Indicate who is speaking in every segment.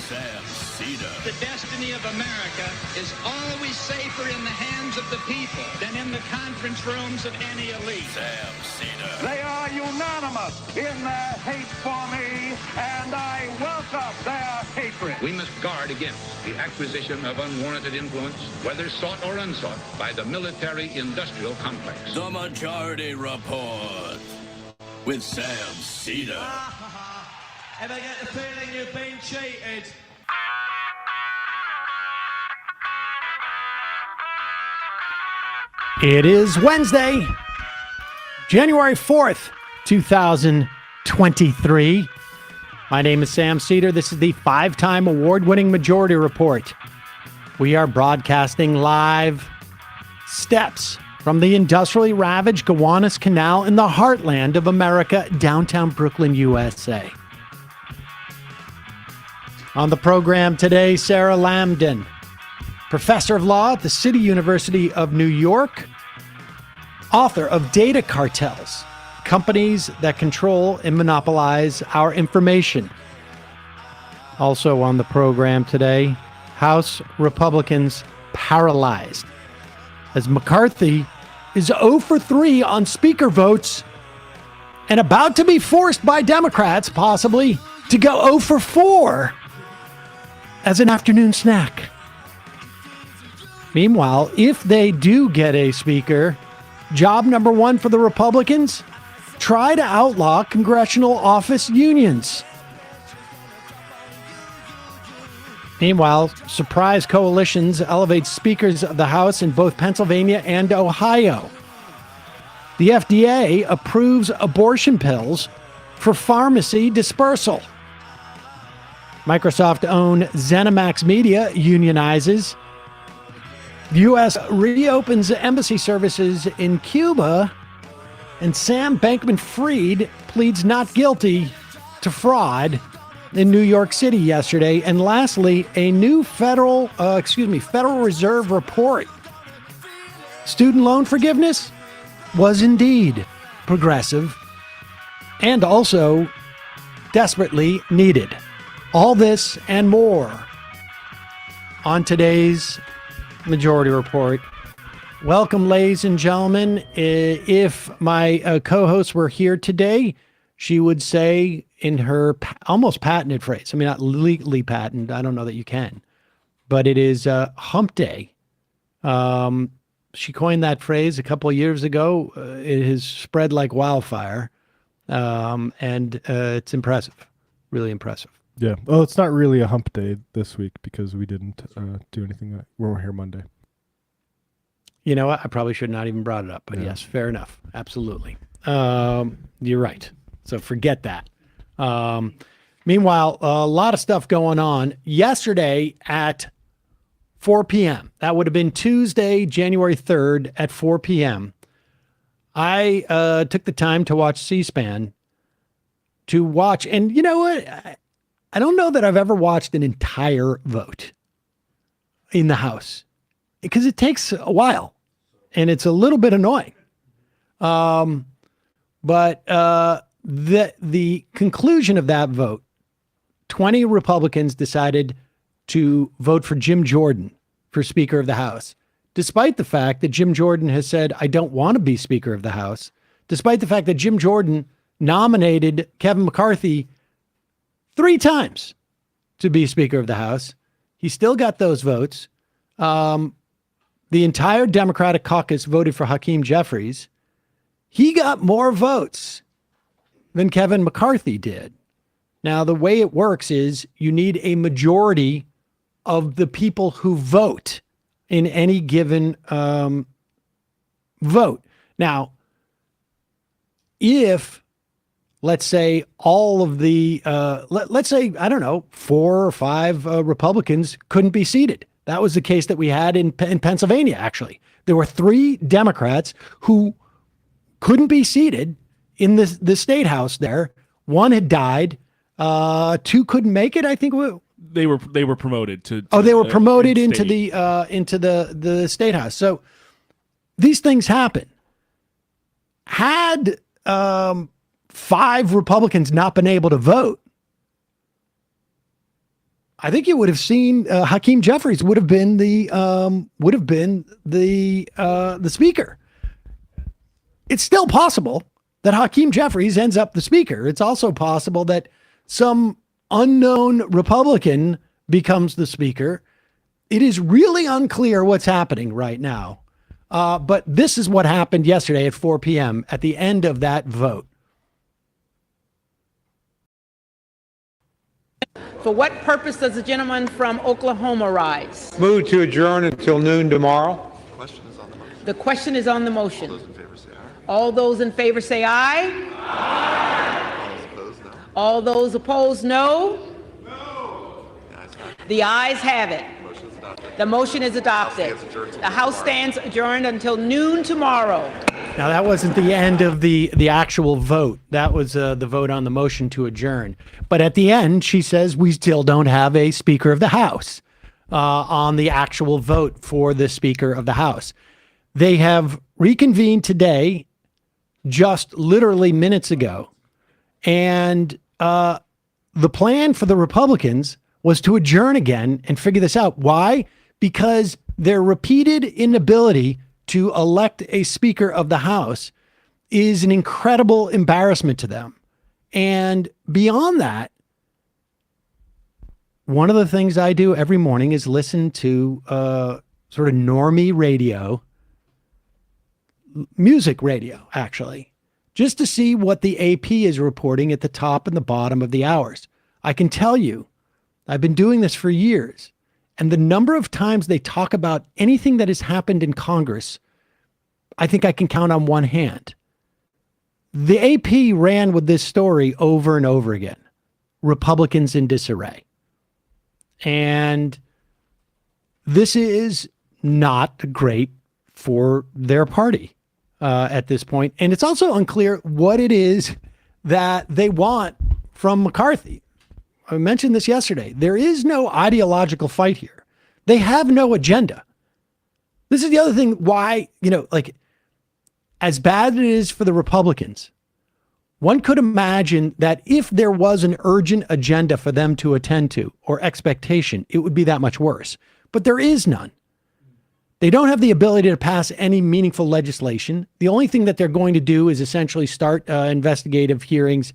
Speaker 1: Sam Seder.
Speaker 2: The destiny of America is always safer in the hands of the people than in the conference rooms of any elite.
Speaker 1: Sam Seder.
Speaker 3: They are unanimous in their hate for me, and I welcome their hatred.
Speaker 4: We must guard against the acquisition of unwarranted influence, whether sought or unsought, by the military-industrial complex.
Speaker 1: The Majority Report with Sam Seder.
Speaker 5: Ever get the feeling you've been cheated?
Speaker 6: It is Wednesday, January 4th, 2023. My name is Sam Seder. This is the five-time award-winning Majority Report. We are broadcasting live steps from the industrially ravaged Gowanus Canal in the heartland of America, downtown Brooklyn, USA. On the program today, Sarah Lamdan, professor of law at the City University of New York, author of Data Cartels, companies that control and monopolize our information. Also on the program today, House Republicans paralyzed, as McCarthy is 0 for 3 on speaker votes and about to be forced by Democrats, possibly, to go 0 for 4 as an afternoon snack. Meanwhile, if they do get a speaker, job number one for the Republicans, try to outlaw congressional office unions. Meanwhile, surprise coalitions elevate speakers of the House in both Pennsylvania and Ohio. The FDA approves abortion pills for pharmacy dispersal. Microsoft-owned ZeniMax Media unionizes. The U.S. reopens embassy services in Cuba, and Sam Bankman-Fried pleads not guilty to fraud in New York City yesterday. And lastly, a new Federal Reserve report. Student loan forgiveness was indeed progressive and also desperately needed. All this and more on today's Majority Report. Welcome, ladies and gentlemen. If my co-host were here today, she would say in her almost patented phrase, I mean, not legally patent, I don't know that you can, but it is hump day. She coined that phrase a couple of years ago. It has spread like wildfire, and it's impressive, really impressive.
Speaker 7: Yeah. Oh, it's not really a hump day this week because we didn't do anything. We're here Monday.
Speaker 6: You know what? I probably should not even brought it up, but yes, fair enough. Absolutely. You're right. So forget that. Meanwhile, a lot of stuff going on. Yesterday at 4 p.m., that would have been Tuesday, January 3rd at 4 p.m., I took the time to watch C-SPAN to watch. And you know what? I don't know that I've ever watched an entire vote in the House because it takes a while and it's a little bit annoying. But the conclusion of that vote, 20 Republicans decided to vote for Jim Jordan for Speaker of the House, despite the fact that Jim Jordan has said, I don't want to be Speaker of the House, despite the fact that Jim Jordan nominated Kevin McCarthy 3 times to be Speaker of the House. He still got those votes. The entire Democratic caucus voted for Hakeem Jeffries. He got more votes than Kevin McCarthy did. Now, the way it works is you need a majority of the people who vote in any given vote. Now, if, let's say, all of the, let's say, I don't know, 4 or 5 Republicans couldn't be seated. That was the case that we had in Pennsylvania, actually. There were 3 Democrats who couldn't be seated in the state house there. 1 had died. 2 couldn't make it, I think.
Speaker 8: They were promoted to
Speaker 6: they were promoted into the state house. So these things happen. Had 5 Republicans not been able to vote, I think you would have seen Hakeem Jeffries would have been the speaker. It's still possible that Hakeem Jeffries ends up the speaker. It's also possible that some unknown Republican becomes the speaker. It is really unclear what's happening right now. But this is what happened yesterday at 4 p.m. at the end of that vote.
Speaker 9: For what purpose does the gentleman from Oklahoma rise?
Speaker 10: Move to adjourn until noon tomorrow.
Speaker 9: The question is on the motion. All those in favor say aye. All those opposed, no. The ayes have it. The motion is adopted. The House stands adjourned until noon tomorrow.
Speaker 6: Now, that wasn't the end of the actual vote. That was the vote on the motion to adjourn. But at the end, she says we still don't have a Speaker of the House on the actual vote for the Speaker of the House. They have reconvened today, just literally minutes ago. And the plan for the Republicans was to adjourn again and figure this out. Why? Because their repeated inability to elect a Speaker of the House is an incredible embarrassment to them. And beyond that, one of the things I do every morning is listen to sort of normie radio, music radio, actually, just to see what the AP is reporting at the top and the bottom of the hours. I can tell you, I've been doing this for years, and the number of times they talk about anything that has happened in Congress, I think I can count on one hand. The AP ran with this story over and over again. Republicans in disarray. And this is not great for their party at this point. And it's also unclear what it is that they want from McCarthy. I mentioned this yesterday. There is no ideological fight here. They have no agenda. This is the other thing why, as bad as it is for the Republicans, one could imagine that if there was an urgent agenda for them to attend to or expectation, it would be that much worse. But there is none. They don't have the ability to pass any meaningful legislation. The only thing that they're going to do is essentially start investigative hearings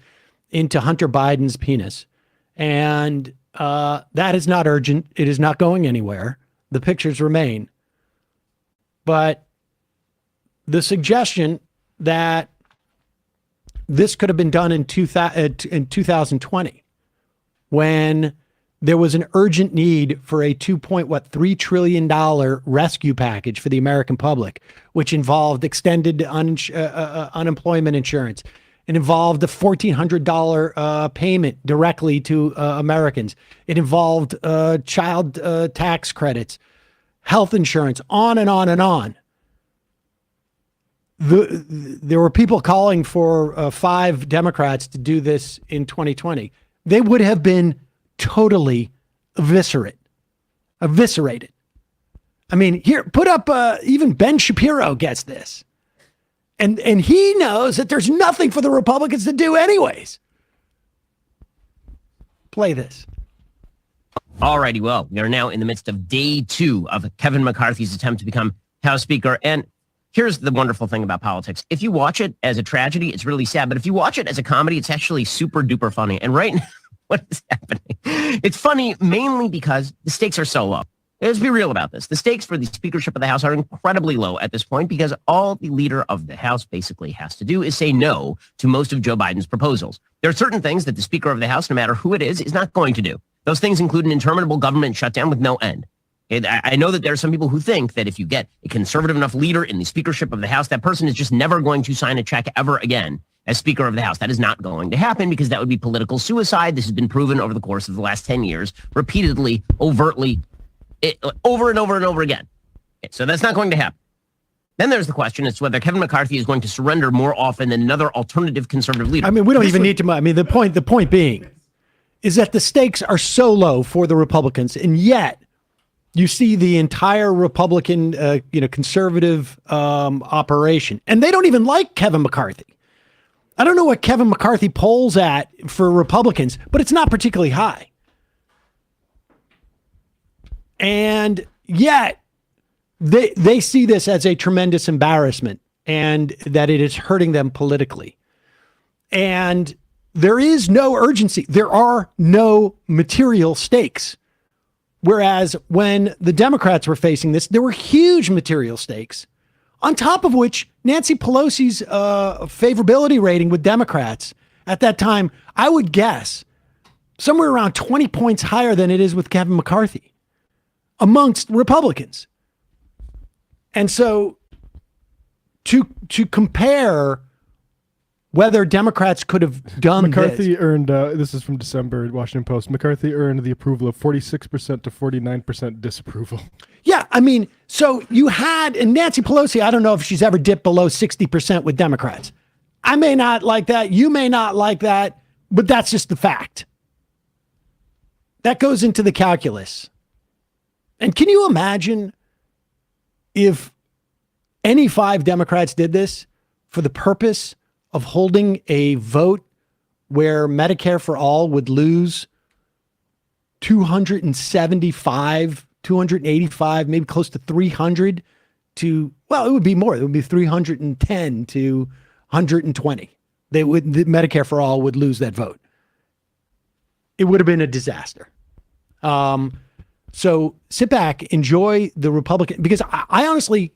Speaker 6: into Hunter Biden's penis. And that is not urgent. It is not going anywhere. The pictures remain. But the suggestion that this could have been done in 2020 when there was an urgent need for a $2.3 trillion rescue package for the American public, which involved extended unemployment insurance. It involved a $1,400 payment directly to Americans. It involved child tax credits, health insurance, on and on and on. There were people calling for 5 Democrats to do this in 2020. They would have been totally eviscerated. I mean, here, put up, even Ben Shapiro gets this. And he knows that there's nothing for the Republicans to do anyways. Play this.
Speaker 11: All righty. Well, we are now in the midst of day 2 of Kevin McCarthy's attempt to become House Speaker. And here's the wonderful thing about politics. If you watch it as a tragedy, it's really sad. But if you watch it as a comedy, it's actually super duper funny. And right now, what is happening? It's funny mainly because the stakes are so low. Let's be real about this. The stakes for the speakership of the House are incredibly low at this point because all the leader of the House basically has to do is say no to most of Joe Biden's proposals. There are certain things that the Speaker of the House, no matter who it is not going to do. Those things include an interminable government shutdown with no end. I know that there are some people who think that if you get a conservative enough leader in the speakership of the House, that person is just never going to sign a check ever again as Speaker of the House. That is not going to happen because that would be political suicide. This has been proven over the course of the last 10 years, repeatedly, overtly, over and over and over again. So that's not going to happen. Then there's the question as to whether Kevin McCarthy is going to surrender more often than another alternative conservative leader.
Speaker 6: I mean, we don't even need to. I mean, the point being is that the stakes are so low for the Republicans, and yet you see the entire Republican, conservative operation, and they don't even like Kevin McCarthy. I don't know what Kevin McCarthy polls at for Republicans, but it's not particularly high. And yet they see this as a tremendous embarrassment and that it is hurting them politically. And there is no urgency. There are no material stakes. Whereas when the Democrats were facing this, there were huge material stakes, on top of which Nancy Pelosi's favorability rating with Democrats at that time, I would guess, somewhere around 20 points higher than it is with Kevin McCarthy amongst Republicans. And so to compare whether Democrats could have done
Speaker 7: McCarthy earned, this is from December, Washington Post, McCarthy earned the approval of 46% to 49% disapproval.
Speaker 6: Yeah, I mean, so you had, and Nancy Pelosi, I don't know if she's ever dipped below 60% with Democrats. I may not like that. You may not like that, but that's just the fact. That goes into the calculus. And can you imagine if any 5 Democrats did this for the purpose of holding a vote where Medicare for all would lose 275, 285, maybe close to 300 to, well, it would be more. It would be 310 to 120. The Medicare for all would lose that vote. It would have been a disaster. So sit back, enjoy the Republican, because I honestly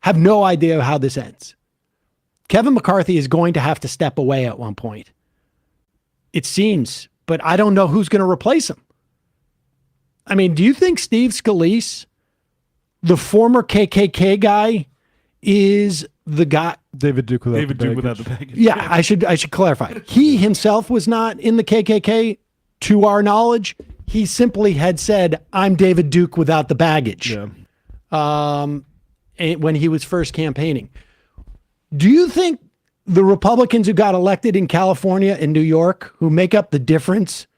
Speaker 6: have no idea how this ends. Kevin McCarthy is going to have to step away at one point. It seems, but I don't know who's going to replace him. I mean, do you think Steve Scalise, the former KKK guy, is the guy?
Speaker 7: David Duke without the baggage.
Speaker 6: Yeah, I should clarify. He himself was not in the KKK, to our knowledge. He simply had said, "I'm David Duke without the baggage." Yeah. When he was first campaigning. Do you think the Republicans who got elected in California and New York, who make up the difference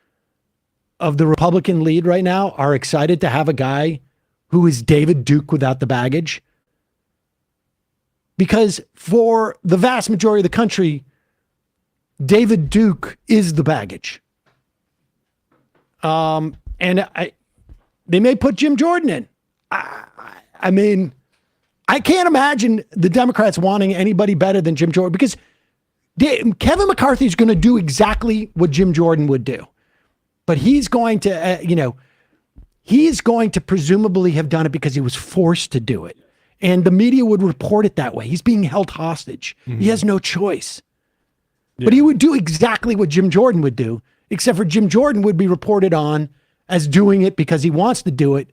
Speaker 6: of the Republican lead right now, are excited to have a guy who is David Duke without the baggage? Because for the vast majority of the country, David Duke is the baggage. And they may put Jim Jordan in. I mean, I can't imagine the Democrats wanting anybody better than Jim Jordan, because Kevin McCarthy is going to do exactly what Jim Jordan would do. But he's going to, he's going to presumably have done it because he was forced to do it. And the media would report it that way. He's being held hostage. Mm-hmm. He has no choice. Yeah. But he would do exactly what Jim Jordan would do, except for Jim Jordan would be reported on as doing it because he wants to do it.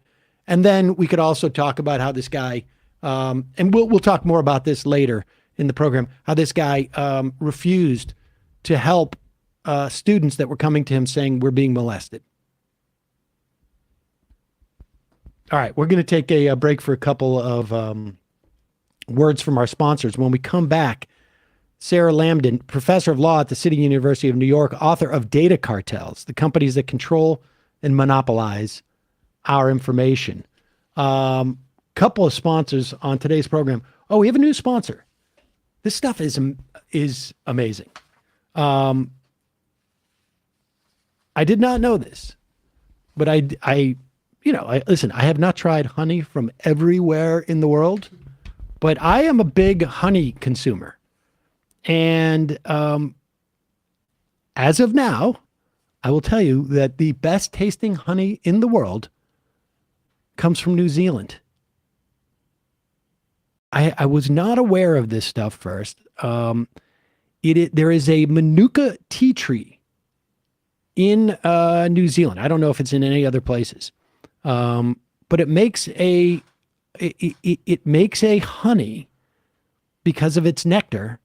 Speaker 6: And then we could also talk about how this guy, and we'll talk more about this later in the program, how this guy refused to help students that were coming to him saying we're being molested. All right, we're going to take a break for a couple of words from our sponsors. When we come back, Sarah Lamdan, professor of law at the City University of New York, author of Data Cartels, the companies that control and monopolize our information. Couple of sponsors on today's program. Oh, we have a new sponsor. This stuff is amazing. I did not know this, but listen, I have not tried honey from everywhere in the world, but I am a big honey consumer. And as of now, I will tell you that the best tasting honey in the world comes from New Zealand. I was not aware of this stuff first. There is a Manuka tea tree in New Zealand. I don't know if it's in any other places, but it makes a honey because of its nectar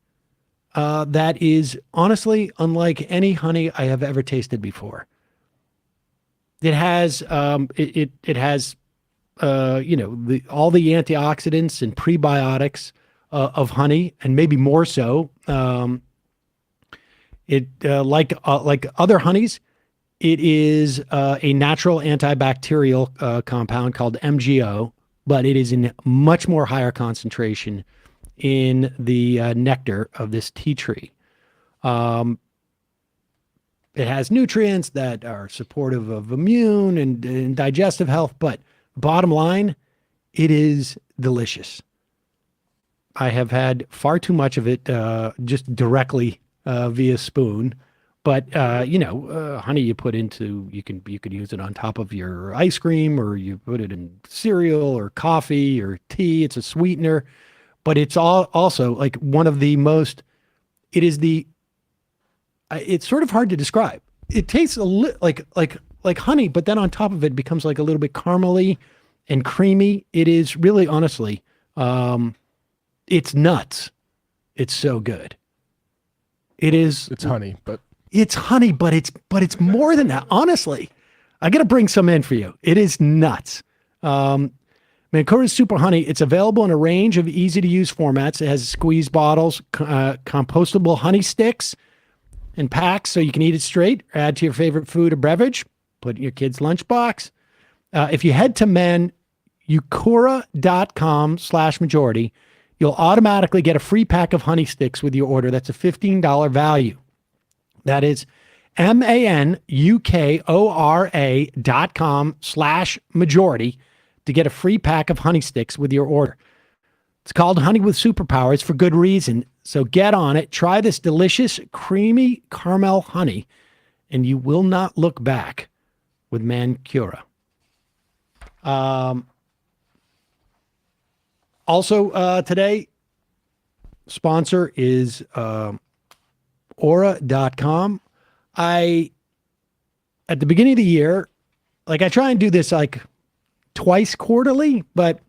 Speaker 6: that is honestly unlike any honey I have ever tasted before. It has all the antioxidants and prebiotics of honey, and maybe more so. Like other honeys, it is a natural antibacterial compound called MGO, but it is in much more higher concentration in the nectar of this tea tree. It has nutrients that are supportive of immune and digestive health, but bottom line, it is delicious. I have had far too much of it just directly via spoon. But, honey you put into, you could use it on top of your ice cream, or you put it in cereal or coffee or tea. It's a sweetener. But it's also like one of the most, it's sort of hard to describe. It tastes like honey, but then on top of it becomes like a little bit caramely and creamy. It is really, honestly, it's nuts. It's so good. It's honey, but it's more than that. Honestly, I got to bring some in for you. It is nuts. Mancura's Super Honey. It's available in a range of easy to use formats. It has squeeze bottles, compostable honey sticks, and packs, so you can eat it straight or add to your favorite food or beverage. Put in your kid's lunchbox. If you head to mancura.com/majority, you'll automatically get a free pack of honey sticks with your order. That's a $15 value. That is mancora.com/majority to get a free pack of honey sticks with your order. It's called Honey with Superpowers for good reason. So get on it. Try this delicious, creamy caramel honey, and you will not look back with Mancura. Also, today, sponsor is Aura.com. At the beginning of the year, I try and do this twice quarterly, but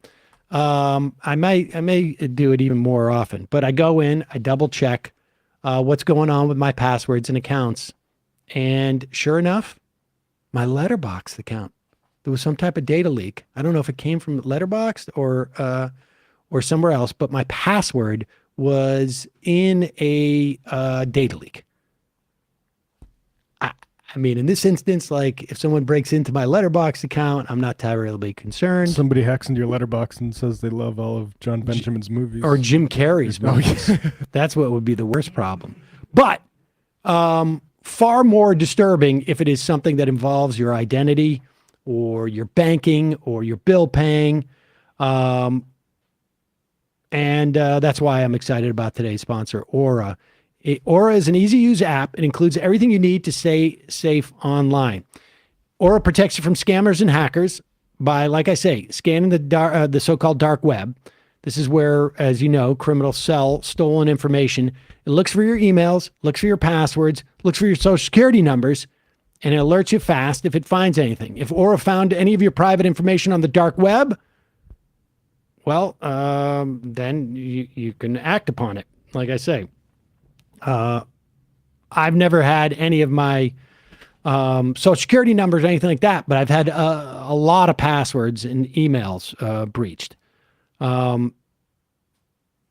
Speaker 6: I may do it even more often. But I go in, I double check what's going on with my passwords and accounts, and sure enough, my Letterboxd account, there was some type of data leak. I don't know if it came from Letterboxd or somewhere else, but my password was in a data leak. I mean, in this instance, if someone breaks into my Letterboxd account, I'm not terribly concerned.
Speaker 7: Somebody hacks into your Letterboxd and says they love all of John Benjamin's movies.
Speaker 6: Or Jim Carrey's movies. That's what would be the worst problem. But far more disturbing if it is something that involves your identity or your banking or your bill paying. And that's why I'm excited about today's sponsor, Aura. Aura is an easy-to-use app. It includes everything you need to stay safe online. Aura protects you from scammers and hackers by, like I say, scanning the so-called dark web. This is where, as you know, criminals sell stolen information. It looks for your emails, looks for your passwords, looks for your social security numbers, and it alerts you fast if it finds anything. If Aura found any of your private information on the dark web, well, then you can act upon it, like I say. I've never had any of my social security numbers or anything like that, but I've had a lot of passwords and emails breached. They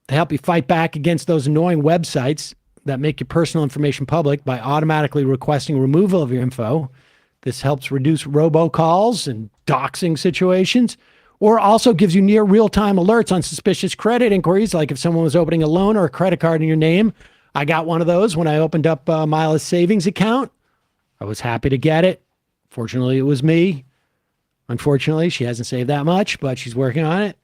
Speaker 6: help you fight back against those annoying websites that make your personal information public by automatically requesting removal of your info. This helps reduce robocalls and doxing situations, or also gives you near real-time alerts on suspicious credit inquiries, like if someone was opening a loan or a credit card in your name. I got one of those when I opened up Mila's savings account. I was happy to get it. Fortunately, it was me. Unfortunately, she hasn't saved that much, but she's working on it.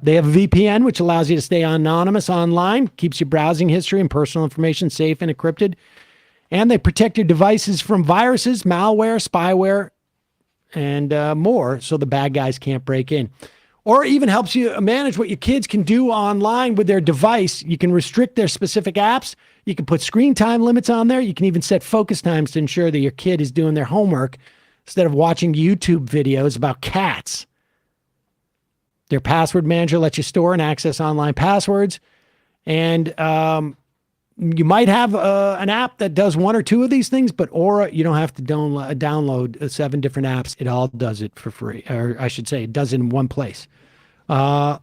Speaker 6: They have a VPN, which allows you to stay anonymous online, keeps your browsing history and personal information safe and encrypted. And they protect your devices from viruses, malware, spyware, and more, so the bad guys can't break in. Or even helps you manage what your kids can do online with their device. You can restrict their specific apps. You can put screen time limits on there. You can even set focus times to ensure that your kid is doing their homework instead of watching YouTube videos about cats. Their password manager lets you store and access online passwords. And you might have an app that does one or two of these things, but Aura, you don't have to download 7 different apps. It all does it for free. Or I should say, it does it in one place. You're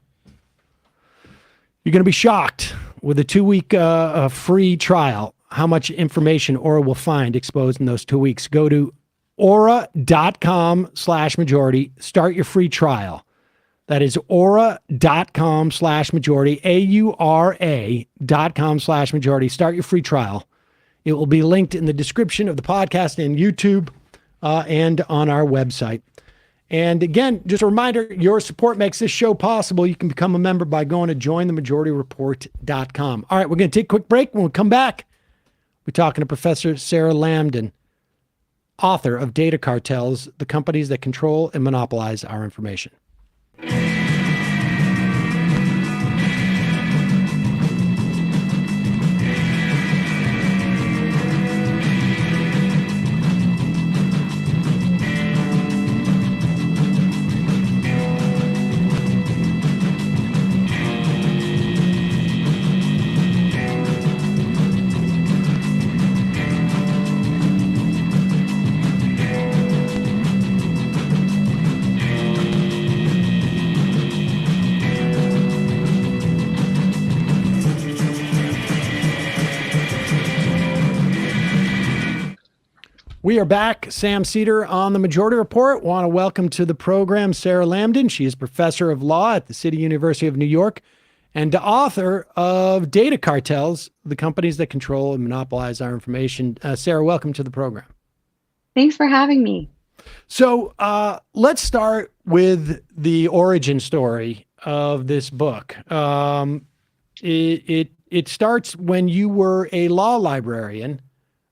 Speaker 6: going to be shocked with a 2-week free trial how much information Aura will find exposed in those 2 weeks. Go to aura.com/majority. Start your free trial. That is aura.com/majority, AURA.com/majority. Start your free trial. It will be linked in the description of the podcast and YouTube and on our website. And again, just a reminder, your support makes this show possible. You can become a member by going to jointhemajorityreport.com. All right, we're going to take a quick break. When we come back, we're talking to Professor Sarah Lamdan, author of Data Cartels, the companies that control and monopolize our information. We are back. Sam Seder on the Majority Report. Want to welcome to the program Sarah Lamdan. She is professor of law at the City University of New York and the author of Data Cartels, the companies that control and monopolize our information. Sarah, welcome to the program.
Speaker 12: Thanks for having me.
Speaker 6: So let's start with the origin story of this book. It starts when you were a law librarian.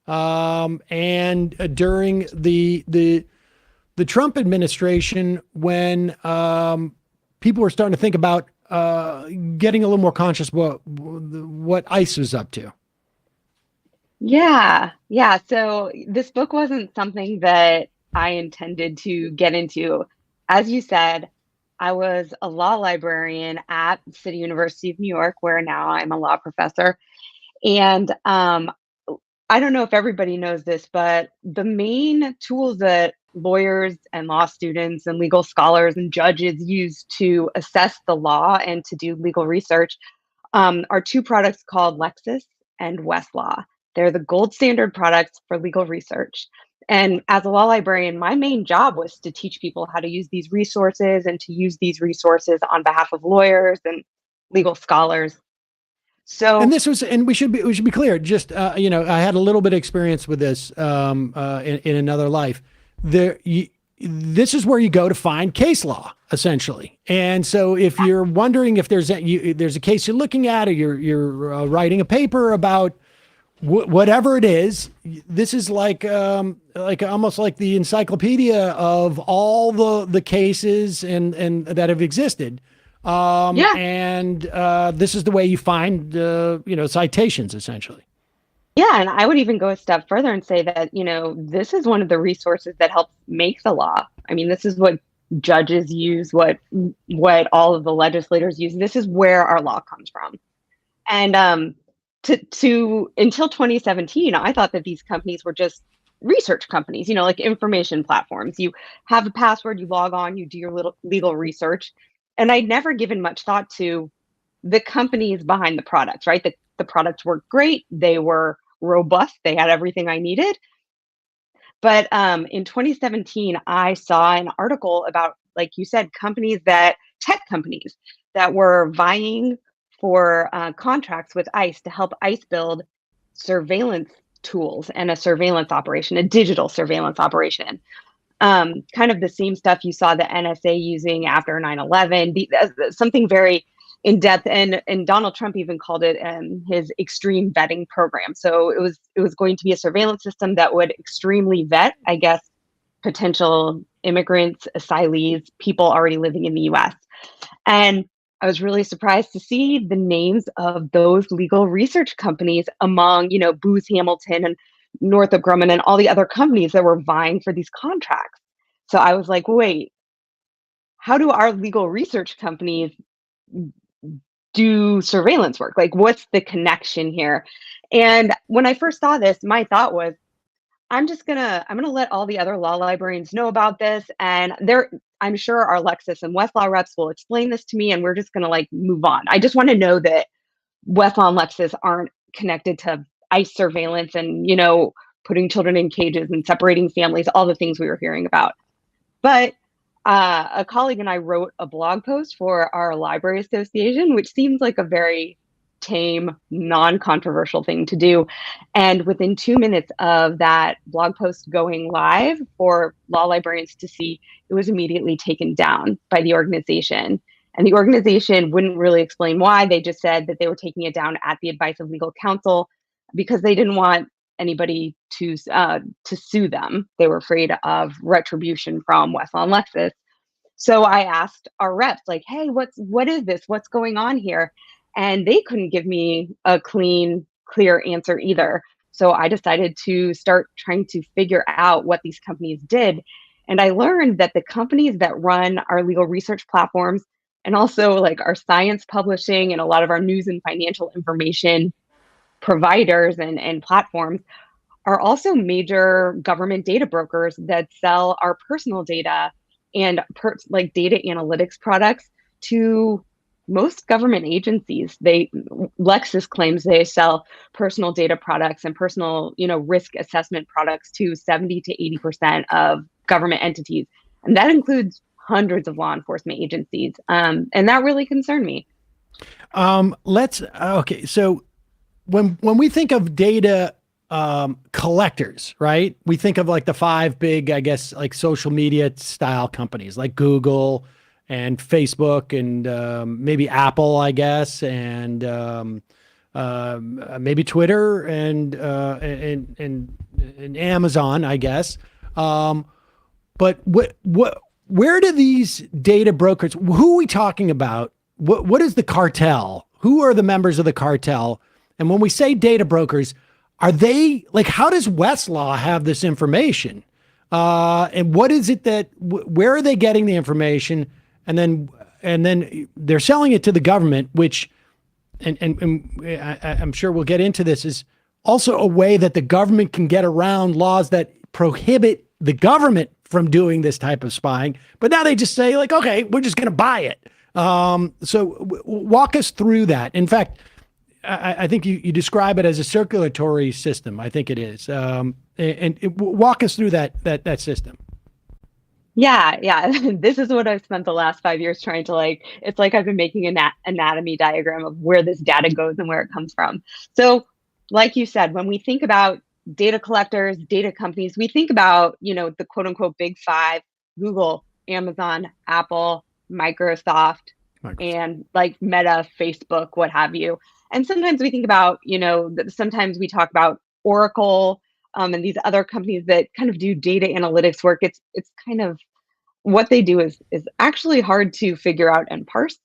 Speaker 6: And during the Trump administration, when people were starting to think about getting a little more conscious about what ICE was up to.
Speaker 12: Yeah. So this book wasn't something that I intended to get into. As you said, I was a law librarian at City University of New York, where now I'm a law professor. And I don't know if everybody knows this, but the main tools that lawyers and law students and legal scholars and judges use to assess the law and to do legal research are two products called Lexis and Westlaw. They're the gold standard products for legal research. And as a law librarian, my main job was to teach people how to use these resources and to use these resources on behalf of lawyers and legal scholars. So,
Speaker 6: and this was, and we should be clear. Just I had a little bit of experience with this in another life. This is where you go to find case law, essentially. And so, if you're wondering if there's a case you're looking at, or you're writing a paper about whatever it is, this is like almost like the encyclopedia of all the cases and that have existed. And this is the way you find, citations, essentially.
Speaker 12: Yeah. And I would even go a step further and say that, this is one of the resources that helps make the law. I mean, this is what judges use, what all of the legislators use. This is where our law comes from. And until 2017, I thought that these companies were just research companies, like information platforms. You have a password, you log on, you do your little legal research. And I'd never given much thought to the companies behind the products, right? The products were great. They were robust. They had everything I needed. But in 2017, I saw an article about, like you said, tech companies that were vying for contracts with ICE to help ICE build surveillance tools and a surveillance operation, a digital surveillance operation. Kind of the same stuff you saw the NSA using after 9/11, something very in depth. And Donald Trump even called it his extreme vetting program. So it was going to be a surveillance system that would extremely vet, I guess, potential immigrants, asylees, people already living in the US. And I was really surprised to see the names of those legal research companies among, Booz Hamilton and Northrop Grumman and all the other companies that were vying for these contracts. So I was like, wait, how do our legal research companies do surveillance work? Like, what's the connection here? And when I first saw this, my thought was, I'm gonna let all the other law librarians know about this, and I'm sure our Lexis and Westlaw reps will explain this to me, and we're just gonna move on. I just want to know that Westlaw and Lexis aren't connected to ICE surveillance and, putting children in cages and separating families, all the things we were hearing about. But a colleague and I wrote a blog post for our library association, which seems like a very tame, non-controversial thing to do. And within 2 minutes of that blog post going live for law librarians to see, it was immediately taken down by the organization. And the organization wouldn't really explain why. They just said that they were taking it down at the advice of legal counsel because they didn't want anybody to sue them. They were afraid of retribution from Westlaw and Lexis. So I asked our reps, like, hey, what is this? What's going on here? And they couldn't give me a clear answer either. So I decided to start trying to figure out what these companies did. And I learned that the companies that run our legal research platforms and also like our science publishing and a lot of our news and financial information providers and platforms are also major government data brokers that sell our personal data and like data analytics products to most government agencies. Lexis claims they sell personal data products and personal, risk assessment products to 70 to 80% of government entities. And that includes hundreds of law enforcement agencies. And that really concerned me.
Speaker 6: Okay. So when we think of data collectors, right? We think of like the 5 big, I guess, like social media style companies like Google and Facebook and maybe Apple, I guess, and maybe Twitter and Amazon, I guess. But where do these data brokers? Who are we talking about? What is the cartel? Who are the members of the cartel? And when we say data brokers, are they like, how does Westlaw have this information? And what is it where are they getting the information? And then they're selling it to the government, which, and I'm sure we'll get into this, is also a way that the government can get around laws that prohibit the government from doing this type of spying. But now they just say like, okay, we're just going to buy it. So walk us through that. In fact, I think you describe it as a circulatory system. I think it is. Walk us through that system.
Speaker 12: Yeah. This is what I've spent the last 5 years trying to it's like I've been making an anatomy diagram of where this data goes and where it comes from. So like you said, when we think about data collectors, data companies, we think about, the quote unquote big 5, Google, Amazon, Apple, Microsoft, and like Meta, Facebook, what have you. And sometimes we think about, sometimes we talk about Oracle and these other companies that kind of do data analytics work. It's kind of what they do is actually hard to figure out and parse.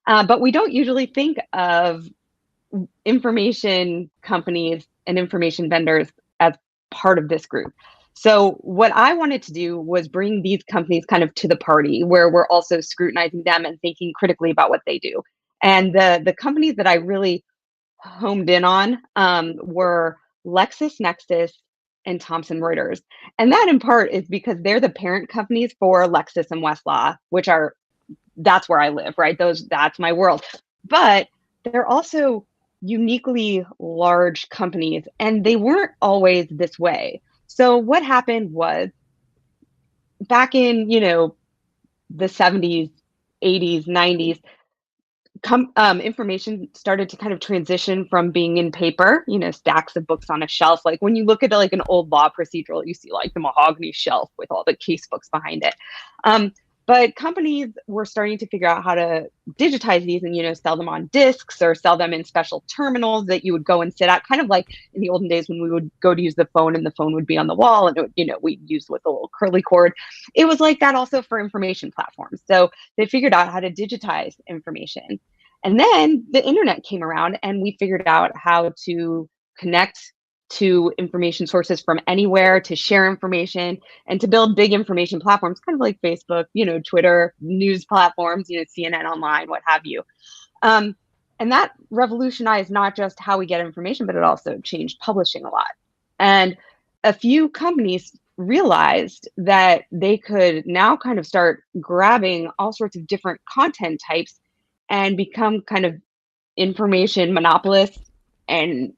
Speaker 12: But we don't usually think of information companies and information vendors as part of this group. So what I wanted to do was bring these companies kind of to the party where we're also scrutinizing them and thinking critically about what they do. And the companies that I really homed in on were LexisNexis and Thomson Reuters. And that in part is because they're the parent companies for Lexis and Westlaw, that's where I live, right? That's my world. But they're also uniquely large companies and they weren't always this way. So what happened was back in, the 70s, 80s, 90s, information started to kind of transition from being in paper, stacks of books on a shelf. Like when you look at like an old law procedural, you see like the mahogany shelf with all the case books behind it. But companies were starting to figure out how to digitize these and, sell them on discs or sell them in special terminals that you would go and sit at, kind of like in the olden days when we would go to use the phone and the phone would be on the wall and, we'd use with a little curly cord. It was like that also for information platforms. So they figured out how to digitize information. And then the internet came around and we figured out how to connect to information sources from anywhere, to share information and to build big information platforms, kind of like Facebook, Twitter, news platforms, CNN online, what have you. And that revolutionized not just how we get information, but it also changed publishing a lot. And a few companies realized that they could now kind of start grabbing all sorts of different content types and become kind of information monopolists and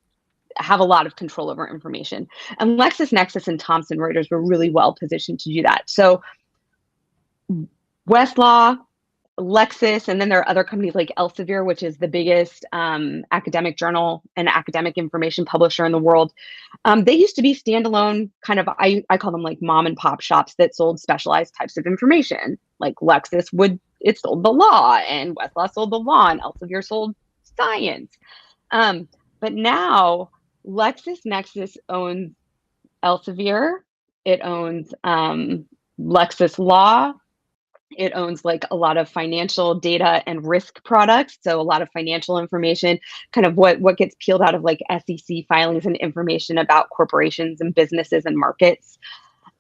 Speaker 12: have a lot of control over information. And LexisNexis and Thomson Reuters were really well positioned to do that. So Westlaw, Lexis, and then there are other companies like Elsevier, which is the biggest academic journal and academic information publisher in the world. They used to be standalone kind of, I call them like mom and pop shops that sold specialized types of information. Like Lexis it sold the law, and Westlaw sold the law, and Elsevier sold science. But now LexisNexis owns Elsevier. It owns Lexis Law. It owns like a lot of financial data and risk products. So a lot of financial information, kind of what gets peeled out of like SEC filings and information about corporations and businesses and markets.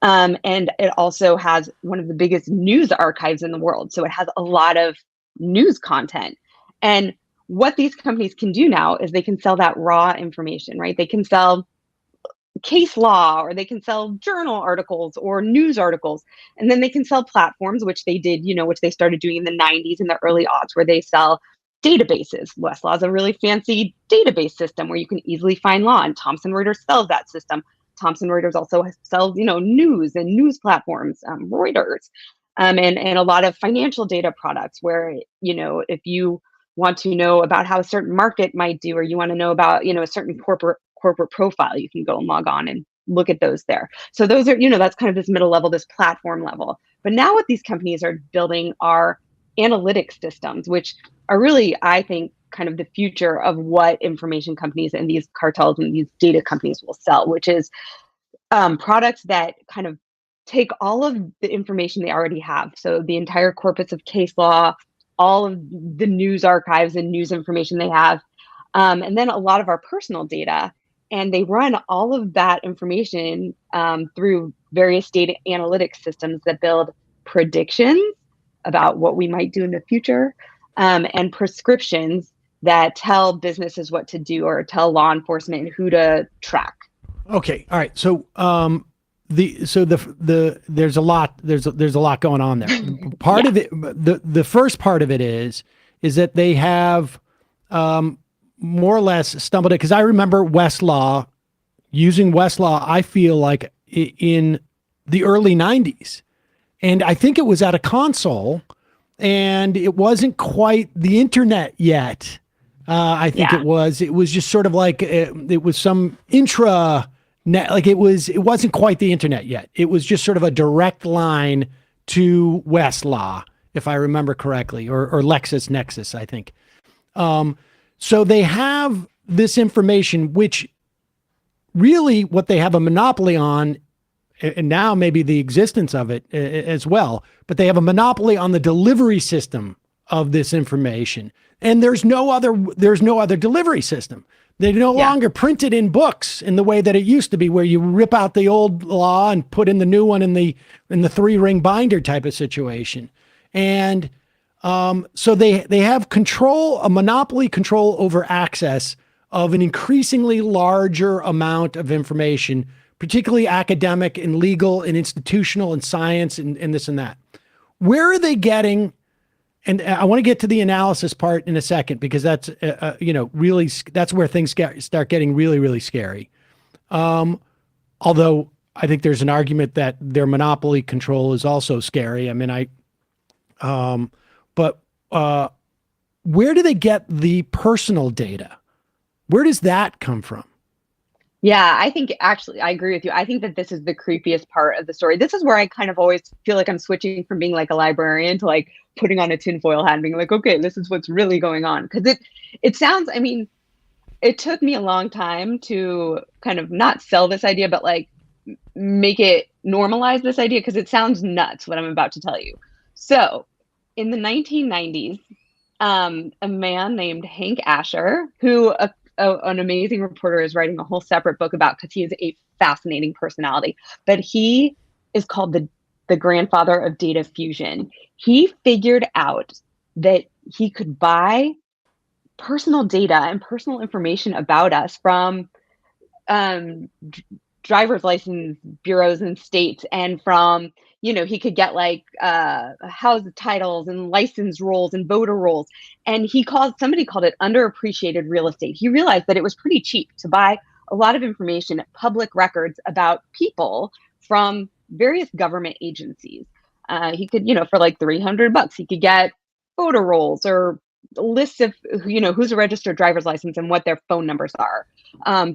Speaker 12: And it also has one of the biggest news archives in the world. So it has a lot of news content. And what these companies can do now is they can sell that raw information, right? They can sell case law, or they can sell journal articles or news articles, and then they can sell platforms, which they did, which they started doing in the 90s and the early aughts, where they sell databases. Westlaw is a really fancy database system where you can easily find law, and Thomson Reuters sells that system. Thomson Reuters also sells, news and news platforms, Reuters, and a lot of financial data products where, if you want to know about how a certain market might do, or you want to know about, a certain corporate profile, you can go and log on and look at those there. So those are, that's kind of this middle level, this platform level. But now what these companies are building are analytics systems, which are really, I think, kind of the future of what information companies and these cartels and these data companies will sell, which is products that kind of take all of the information they already have. So the entire corpus of case law, all of the news archives and news information they have, and then a lot of our personal data. And they run all of that information through various data analytics systems that build predictions about what we might do in the future, and prescriptions that tell businesses what to do, or tell law enforcement who to track.
Speaker 6: Okay, all right. So there's a lot going on there. Part of it, the first part of it is that they have more or less stumbled it, because I remember using Westlaw, I feel like in the early 90s. And I think it was at a console, and it wasn't quite the internet yet. I think it was just sort of like it was some intra net, like it wasn't quite the internet yet. It was just sort of a direct line to Westlaw, if I remember correctly, or LexisNexis, I think. So they have this information, which really what they have a monopoly on, and now maybe the existence of it as well, but they have a monopoly on the delivery system of this information. And there's no other delivery system. They no longer print it in books in the way that it used to be, where you rip out the old law and put in the new one in the 3-ring binder type of situation. And so they have a monopoly control over access of an increasingly larger amount of information, particularly academic and legal and institutional and science and this and that. Where are they getting? And I want to get to the analysis part in a second, because that's really, that's where things start getting really, really scary. Although I think there's an argument that their monopoly control is also scary. I mean, but where do they get the personal data? Where does that come from?
Speaker 12: Yeah, I think actually I agree with you. I think that this is the creepiest part of the story. This is where I kind of always feel like I'm switching from being like a librarian to like putting on a tinfoil hat and being like, okay, this is what's really going on. Because it sounds, I mean, it took me a long time to kind of not sell this idea, but like make it normalize this idea, because it sounds nuts what I'm about to tell you. So in the 1990s, a man named Hank Asher, who an amazing reporter is writing a whole separate book about, because he is a fascinating personality, but he is called the grandfather of data fusion. He figured out that he could buy personal data and personal information about us from driver's license bureaus and states, and from, he could get like house titles and license rolls and voter rolls. And somebody called it underappreciated real estate. He realized that it was pretty cheap to buy a lot of information, public records about people from various government agencies. He could, for like $300, he could get photo rolls or lists of, who's a registered driver's license and what their phone numbers are,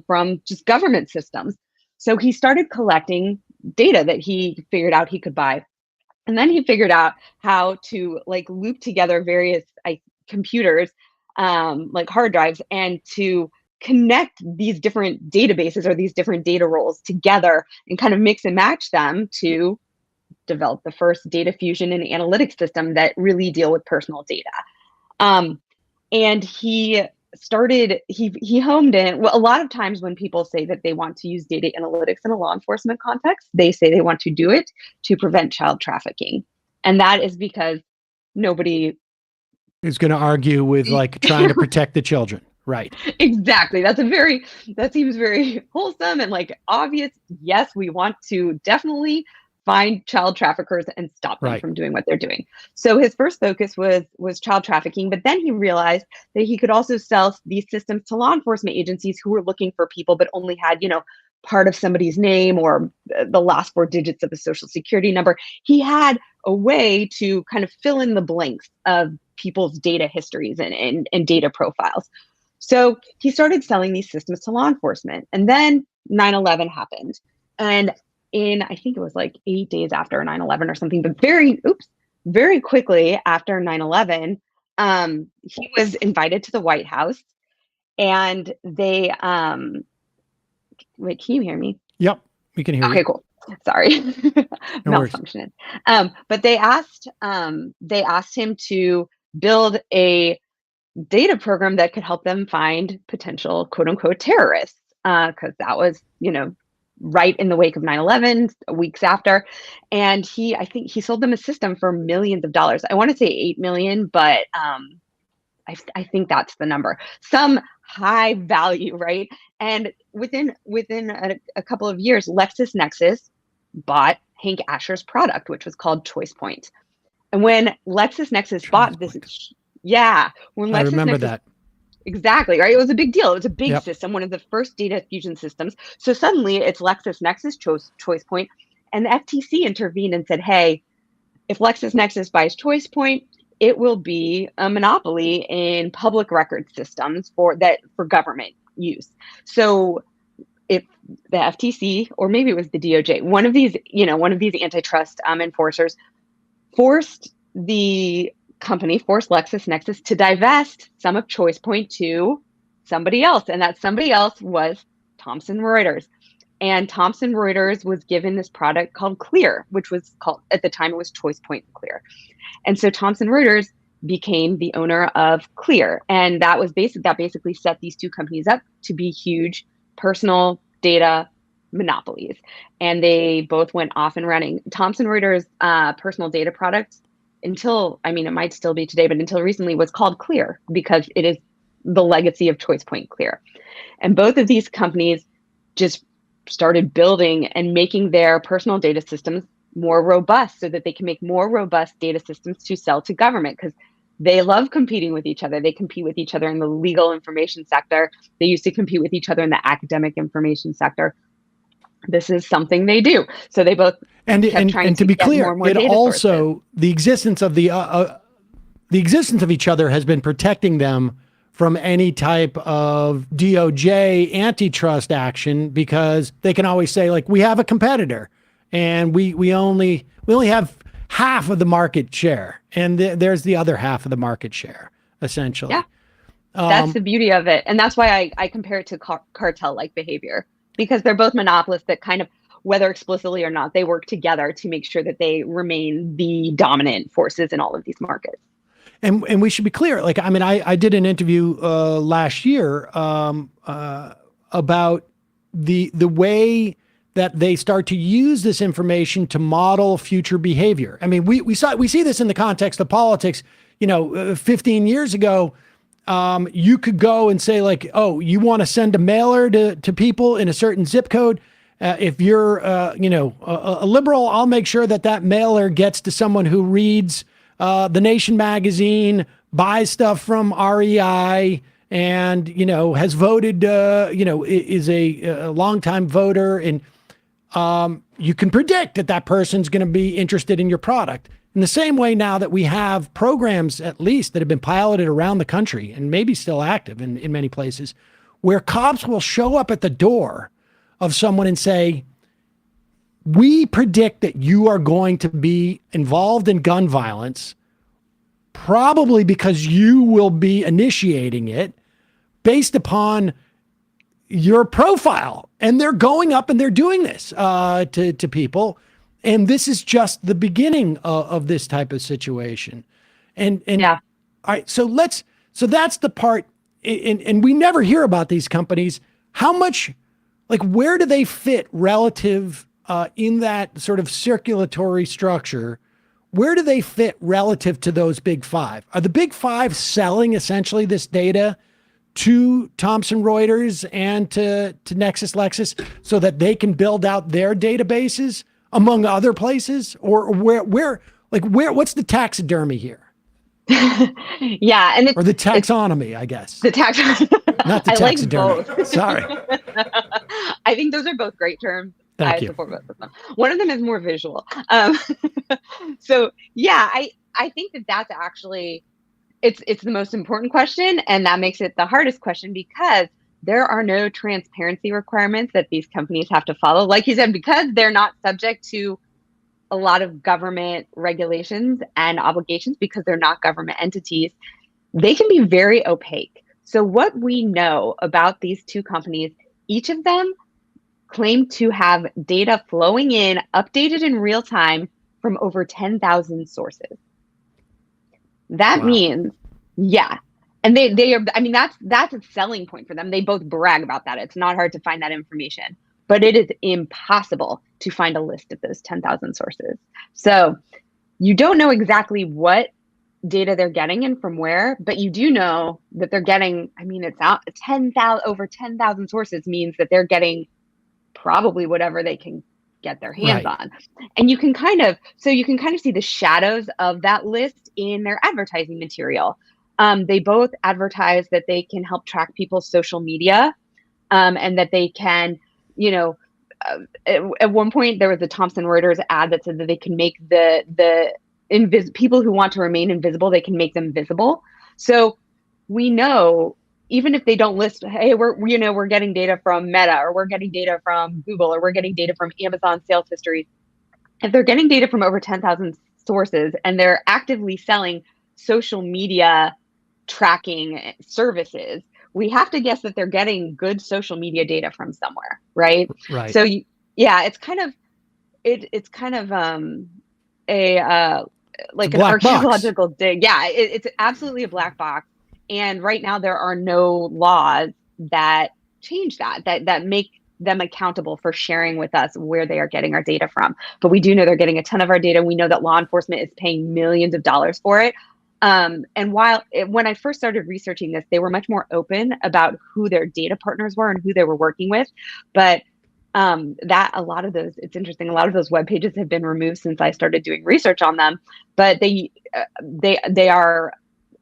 Speaker 12: from just government systems. So he started collecting data that he figured out he could buy. And then he figured out how to loop together various computers, like hard drives, and to connect these different databases or these different data roles together and kind of mix and match them to develop the first data fusion and analytics system that really deal with personal data. And he homed in. Well, a lot of times when people say that they want to use data analytics in a law enforcement context, they say they want to do it to prevent child trafficking. And that is because nobody
Speaker 6: is going to argue with trying to protect the children. Right.
Speaker 12: Exactly. That seems very wholesome and obvious. Yes, we want to definitely find child traffickers and stop them from doing what they're doing. So his first focus was child trafficking, but then he realized that he could also sell these systems to law enforcement agencies who were looking for people but only had, part of somebody's name or the last 4 digits of a social security number. He had a way to kind of fill in the blanks of people's data histories and data profiles. So he started selling these systems to law enforcement, and then 9/11 happened. And I think it was 8 days after 9/11 or something, but very quickly after 9/11, he was invited to the White House, and they, wait, can you hear me?
Speaker 6: Yep, we can hear you.
Speaker 12: Okay, cool. Sorry, malfunctioning. But they asked him to build a data program that could help them find potential quote unquote terrorists, because that was, right in the wake of 9/11, weeks after. And I think he sold them a system for millions of dollars. I want to say 8 million, but I think that's the number. Some high value, right? And within a couple of years, LexisNexis bought Hank Asher's product, which was called ChoicePoint. And when LexisNexis bought this, when LexisNexis,
Speaker 6: I remember that.
Speaker 12: Exactly, right? It was a big deal. It was a big system, one of the first data fusion systems. So suddenly it's LexisNexis ChoicePoint, and the FTC intervened and said, hey, if LexisNexis buys ChoicePoint, it will be a monopoly in public record systems for government use. So if the FTC, or maybe it was the DOJ, one of these antitrust enforcers forced LexisNexis to divest some of ChoicePoint to somebody else. And that somebody else was Thomson Reuters. And Thomson Reuters was given this product called Clear, which was called, at the time it was ChoicePoint Clear. And so Thomson Reuters became the owner of Clear. And that basically set these two companies up to be huge personal data monopolies. And they both went off and running. Thomson Reuters' personal data product, it might still be today, but until recently was called Clear because it is the legacy of ChoicePoint Clear. And both of these companies just started building and making their personal data systems more robust so that they can make more robust data systems to sell to government, because they love competing with each other. They compete with each other in the legal information sector. They used to compete with each other in the academic information sector. This is something they do. So they both
Speaker 6: and to be clear, it also
Speaker 12: sources.
Speaker 6: The existence of the existence of each other has been protecting them from any type of DOJ antitrust action, because they can always say, we have a competitor and we only have half of the market share, and there's the other half of the market share, essentially.
Speaker 12: Yeah, that's the beauty of it. And that's why I compare it to cartel-like behavior, because they're both monopolists that kind of, whether explicitly or not, they work together to make sure that they remain the dominant forces in all of these markets.
Speaker 6: And we should be clear. I did an interview last year about the way that they start to use this information to model future behavior. We see this in the context of politics. 15 years ago, you could go and say you want to send a mailer to people in a certain zip code. If you're a liberal, I'll make sure that mailer gets to someone who reads The Nation magazine, buys stuff from REI, and has voted, is a longtime voter, and you can predict that person's going to be interested in your product. In the same way now that we have programs, at least, that have been piloted around the country and maybe still active in many places, where cops will show up at the door of someone and say, we predict that you are going to be involved in gun violence, probably because you will be initiating it based upon your profile. And they're going up and they're doing this to people. And this is just the beginning of this type of situation. And yeah. All right, so that's the part, and we never hear about these companies. How much, like, where do they fit relative in that sort of circulatory structure? Where do they fit relative to those big five? Are the big five selling essentially this data to Thomson Reuters and to NexusLexis so that they can build out their databases among other places? Or what's the taxidermy here?
Speaker 12: Yeah, and
Speaker 6: or the taxonomy, I guess.
Speaker 12: The tax,
Speaker 6: not the taxidermy.
Speaker 12: Like both.
Speaker 6: Sorry.
Speaker 12: I think those are both great terms.
Speaker 6: Thank
Speaker 12: I
Speaker 6: you.
Speaker 12: support both of them. One of them is more visual. So yeah, I think that's actually it's the most important question, and that makes it the hardest question because there are no transparency requirements that these companies have to follow. Like you said, because they're not subject to a lot of government regulations and obligations because they're not government entities, they can be very opaque. So what we know about these two companies, each of them claim to have data flowing in, updated in real time from over 10,000 sources. That means, yeah. And they are, I mean, that's a selling point for them. They both brag about that. It's not hard to find that information, but it is impossible to find a list of those 10,000 sources. So you don't know exactly what data they're getting and from where, but you do know that they're getting, I mean, it's out 10,000, over 10,000 sources means that they're getting probably whatever they can get their hands on. And you can kind of see the shadows of that list in their advertising material. They both advertise that they can help track people's social media, and that they can, you know, at one point there was a Thomson Reuters ad that said that they can make the people who want to remain invisible, they can make them visible. So we know, even if they don't list, hey, we're getting data from Meta, or we're getting data from Google, or we're getting data from Amazon sales history. If they're getting data from over 10,000 sources and they're actively selling social media tracking services, we have to guess that they're getting good social media data from somewhere, right?
Speaker 6: Right.
Speaker 12: So yeah, it's kind of like an archaeological dig. Yeah, it's absolutely a black box. And right now there are no laws that change that make them accountable for sharing with us where they are getting our data from. But we do know they're getting a ton of our data. We know that law enforcement is paying millions of dollars for it. And when I first started researching this, they were much more open about who their data partners were and who they were working with. But it's interesting, a lot of those web pages have been removed since I started doing research on them. But they are,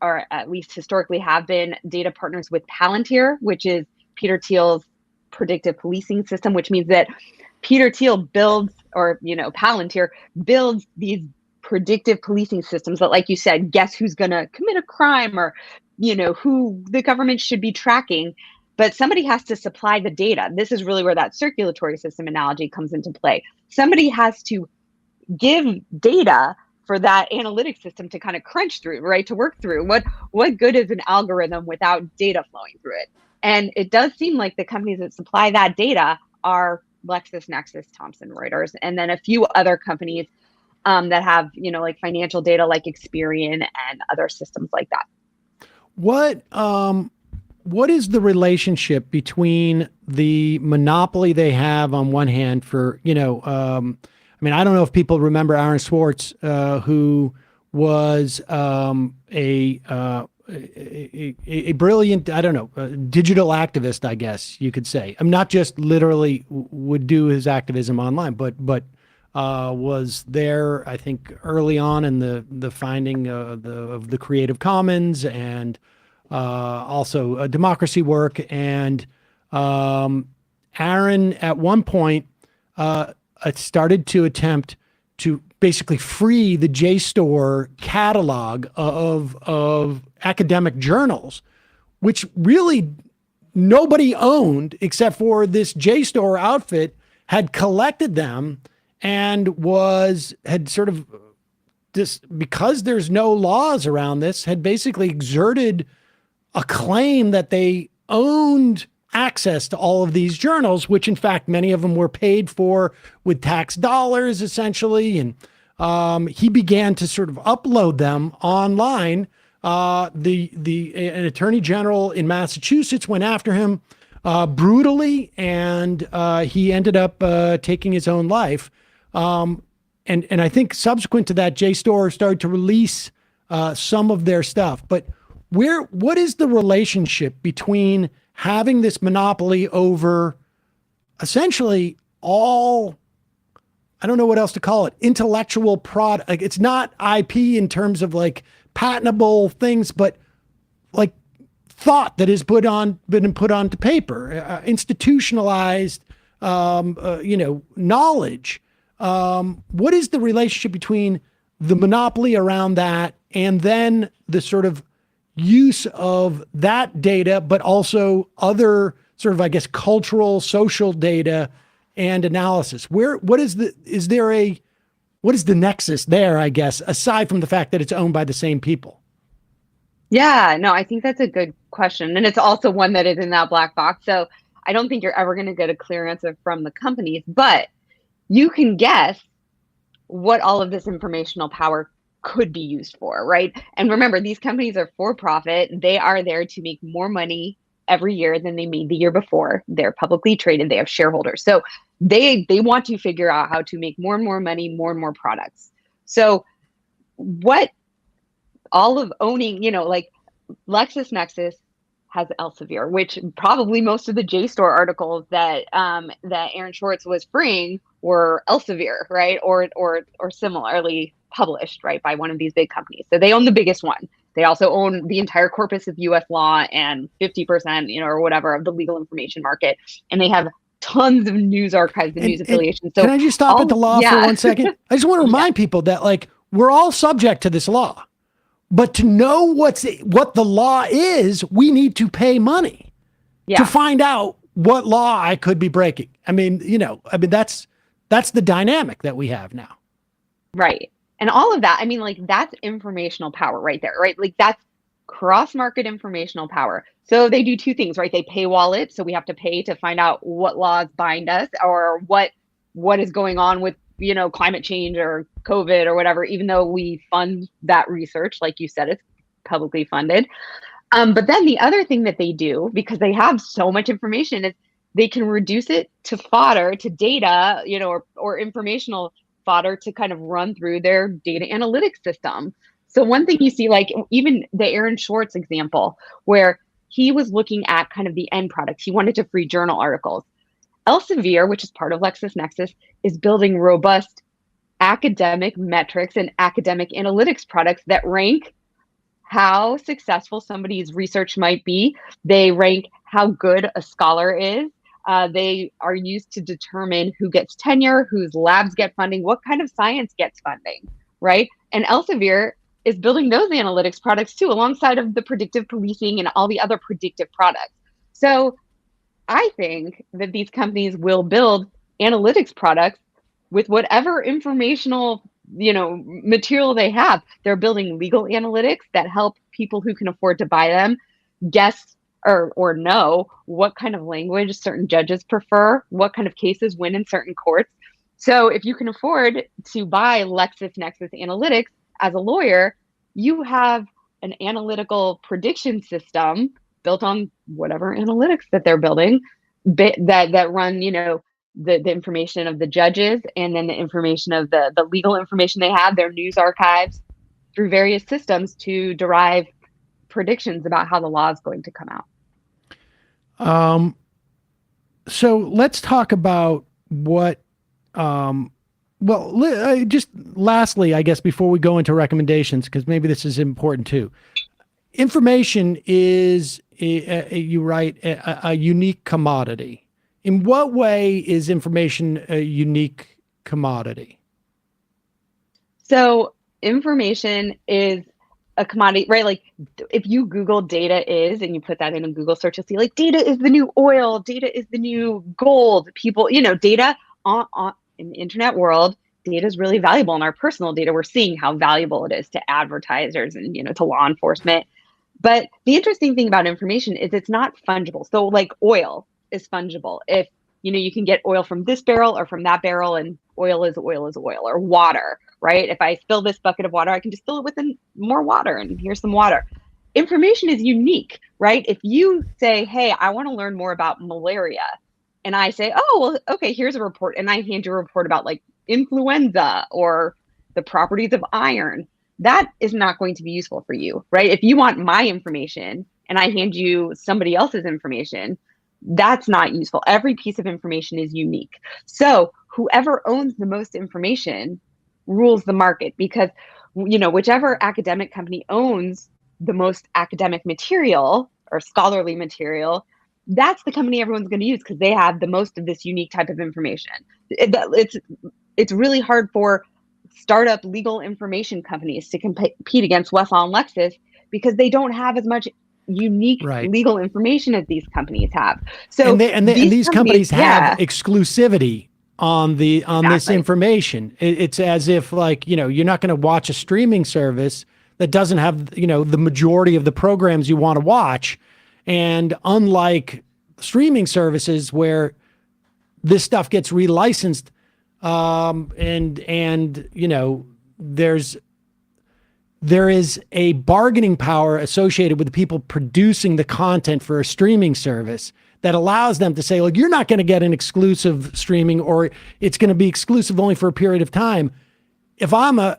Speaker 12: or at least historically have been, data partners with Palantir, which is Peter Thiel's predictive policing system, which means that Peter Thiel builds, or, you know, Palantir builds these predictive policing systems that, like you said, guess who's going to commit a crime, or, you know, who the government should be tracking. But somebody has to supply the data. This is really where that circulatory system analogy comes into play. Somebody has to give data for that analytic system to kind of crunch through, right? To work through. What good is an algorithm without data flowing through it? And it does seem like the companies that supply that data are LexisNexis, Thomson Reuters, and then a few other companies that have, you know, like financial data like Experian and other systems like that.
Speaker 6: What is the relationship between the monopoly they have on one hand for, you know, I mean, I don't know if people remember Aaron Swartz, who was a brilliant, I don't know, digital activist, I guess you could say. I'm not just literally would do his activism online, but was there, I think, early on in the finding of the Creative Commons, and also democracy work. And Aaron, at one point, started to attempt to basically free the JSTOR catalog of academic journals, which really nobody owned except for this JSTOR outfit had collected them and had sort of just, because there's no laws around this, had basically exerted a claim that they owned access to all of these journals, which in fact, many of them were paid for with tax dollars, essentially. And he began to sort of upload them online. An attorney general in Massachusetts went after him brutally, and he ended up taking his own life. And I think subsequent to that, JSTOR started to release some of their stuff. But what is the relationship between having this monopoly over essentially all, I don't know what else to call it, intellectual product? Like, it's not IP in terms of like patentable things, but like thought that has been put onto paper, institutionalized, knowledge. What is the relationship between the monopoly around that and then the sort of use of that data, but also other sort of, I guess, cultural, social data and analysis? What is the nexus there, I guess, aside from the fact that it's owned by the same people?
Speaker 12: Yeah, no, I think that's a good question. And it's also one that is in that black box. So I don't think you're ever going to get a clear answer from the companies, but you can guess what all of this informational power could be used for, right? And remember, these companies are for profit. They are there to make more money every year than they made the year before. They're publicly traded. They have shareholders. So they want to figure out how to make more and more money, more and more products. So what all of owning, like LexisNexis has Elsevier, which probably most of the JSTOR articles that Aaron Schwartz was freeing were Elsevier, right? Or similarly published, right, by one of these big companies. So they own the biggest one. They also own the entire corpus of US law and 50%, or whatever, of the legal information market. And they have tons of news archives and news affiliations. So
Speaker 6: can I just stop at the law for 1 second? I just want to remind people that, like, we're all subject to this law. But to know what the law is, we need to pay money to find out what law I could be breaking. That's the dynamic that we have now.
Speaker 12: Right. And all of that, that's informational power right there, right? Like, that's cross-market informational power. So they do two things, right? They paywall it. So we have to pay to find out what laws bind us, or what is going on with, climate change or COVID or whatever, even though we fund that research, like you said, it's publicly funded. But then the other thing that they do, because they have so much information, is they can reduce it to fodder, to data, or informational fodder to kind of run through their data analytics system. So one thing you see, like even the Aaron Schwartz example, where he was looking at kind of the end product. He wanted to free journal articles. Elsevier, which is part of LexisNexis, is building robust academic metrics and academic analytics products that rank how successful somebody's research might be. They rank how good a scholar is. They are used to determine who gets tenure, whose labs get funding, what kind of science gets funding, right? And Elsevier is building those analytics products too, alongside of the predictive policing and all the other predictive products. So I think that these companies will build analytics products with whatever informational, material they have. They're building legal analytics that help people who can afford to buy them guess or know what kind of language certain judges prefer, what kind of cases win in certain courts. So if you can afford to buy LexisNexis Analytics as a lawyer, you have an analytical prediction system built on whatever analytics that they're building that run, the information of the judges, and then the information of the legal information they have, their news archives, through various systems to derive predictions about how the law is going to come out.
Speaker 6: So let's talk about what, just lastly, I guess, before we go into recommendations, because maybe this is important too. Information is, you write, a unique commodity. In what way is information a unique commodity?
Speaker 12: So information is a commodity, right? Like if you Google data is, and you put that in a Google search, you'll see like data is the new oil, data is the new gold. People, data in the internet world, data is really valuable. In our personal data, we're seeing how valuable it is to advertisers and, to law enforcement. But the interesting thing about information is it's not fungible. So like oil is fungible. If, you can get oil from this barrel or from that barrel, and oil is oil is oil, or water, right? If I fill this bucket of water, I can just fill it with more water, and here's some water. Information is unique, right? If you say, hey, I want to learn more about malaria, and I say, oh, well, okay, here's a report, and I hand you a report about like influenza or the properties of iron, that is not going to be useful for you, right? If you want my information and I hand you somebody else's information, that's not useful. Every piece of information is unique. So whoever owns the most information rules the market, because, whichever academic company owns the most academic material or scholarly material, that's the company everyone's going to use, because they have the most of this unique type of information. It's really hard for startup legal information companies to compete against Westlaw and Lexis, because they don't have as much unique legal information as these companies have. So
Speaker 6: these companies have exclusivity on this information. It's as if like, you're not going to watch a streaming service that doesn't have, the majority of the programs you want to watch. And unlike streaming services where this stuff gets relicensed, there is a bargaining power associated with the people producing the content for a streaming service that allows them to say, like, you're not going to get an exclusive streaming, or it's going to be exclusive only for a period of time. If I've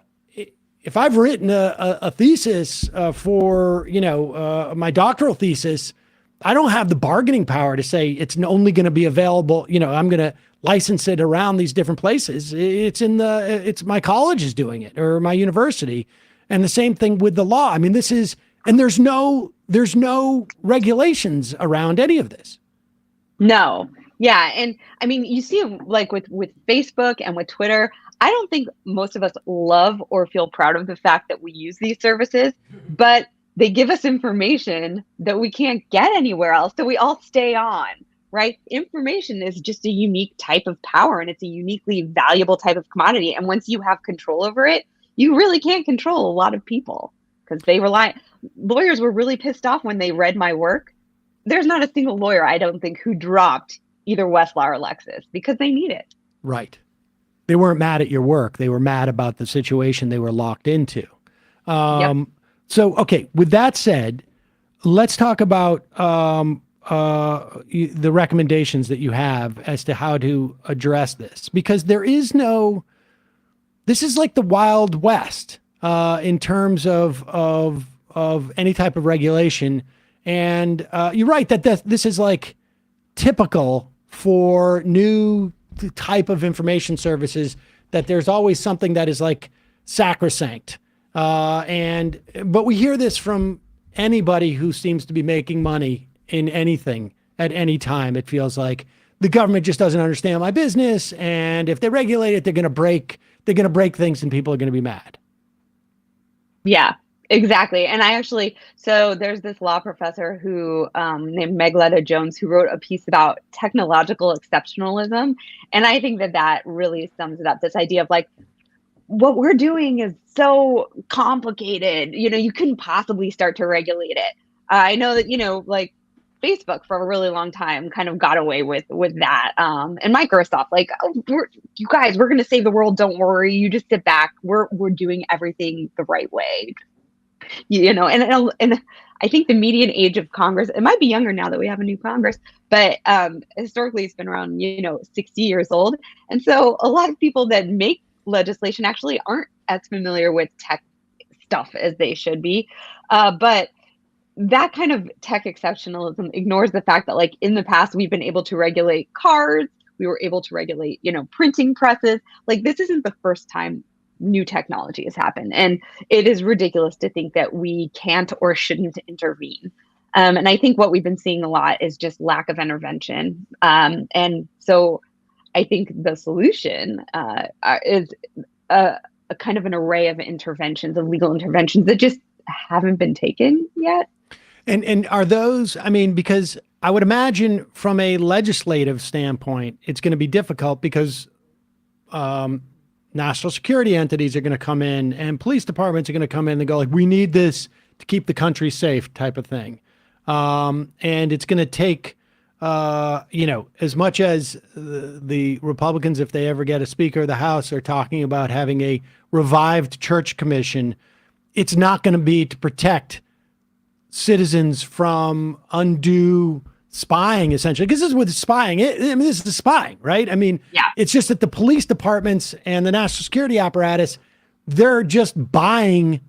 Speaker 6: written a thesis for, my doctoral thesis, I don't have the bargaining power to say it's only going to be available. I'm going to license it around these different places. It's my college is doing it, or my university. And the same thing with the law. I mean, there's no regulations around any of this.
Speaker 12: No. Yeah. And I mean, you see like with Facebook and with Twitter, I don't think most of us love or feel proud of the fact that we use these services, but they give us information that we can't get anywhere else. So we all stay on, right? Information is just a unique type of power, and it's a uniquely valuable type of commodity. And once you have control over it, you really can't control a lot of people, because lawyers were really pissed off when they read my work. There's not a single lawyer, I don't think, who dropped either Westlaw or Lexis because they need it.
Speaker 6: Right. They weren't mad at your work. They were mad about the situation they were locked into.
Speaker 12: Yep.
Speaker 6: So, okay, with that said, let's talk about the recommendations that you have as to how to address this, because this is like the Wild West in terms of any type of regulation. And you're right that this is like typical for new type of information services, that there's always something that is like sacrosanct. But we hear this from anybody who seems to be making money in anything at any time. It feels like the government just doesn't understand my business, and if they regulate it, they're going to break things, and people are going to be mad.
Speaker 12: Yeah, exactly. And so there's this law professor who named Megletta Jones, who wrote a piece about technological exceptionalism. And I think that really sums it up. This idea of like, what we're doing is so complicated, you couldn't possibly start to regulate it. I know that, like Facebook for a really long time kind of got away with that. And Microsoft, like, you guys, we're going to save the world. Don't worry. You just sit back. We're doing everything the right way. And I think the median age of Congress, it might be younger now that we have a new Congress, but historically it's been around, 60 years old. And so a lot of people that make legislation actually aren't as familiar with tech stuff as they should be. But that kind of tech exceptionalism ignores the fact that, like, in the past, we've been able to regulate cars. We were able to regulate, printing presses. Like, this isn't the first time new technology has happened. And it is ridiculous to think that we can't or shouldn't intervene. And I think what we've been seeing a lot is just lack of intervention. And so I think the solution is a a kind of an array of interventions, of legal interventions that just haven't been taken yet.
Speaker 6: And are those, I mean, because I would imagine from a legislative standpoint, it's going to be difficult because national security entities are going to come in and police departments are going to come in and go like, we need this to keep the country safe type of thing. And it's going to take, as much as the Republicans, if they ever get a Speaker of the House, are talking about having a revived church commission, it's not going to be to protect citizens from undue spying, essentially, because this is with spying. This is spying, right? I mean,
Speaker 12: yeah.
Speaker 6: It's just that the police departments and the national security apparatus, they're just buying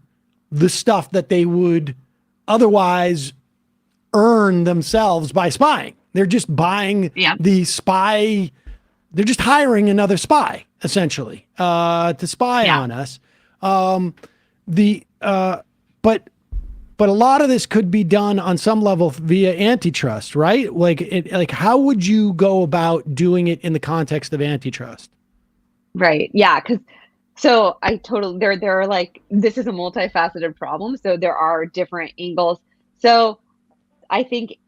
Speaker 6: the stuff that they would otherwise earn themselves by spying. They're just buying the spy. They're just hiring another spy, essentially, to spy on us. But a lot of this could be done on some level via antitrust, right? Like how would you go about doing it in the context of antitrust?
Speaker 12: Right. Yeah. So I totally, there are like, this is a multifaceted problem. So there are different angles. So I think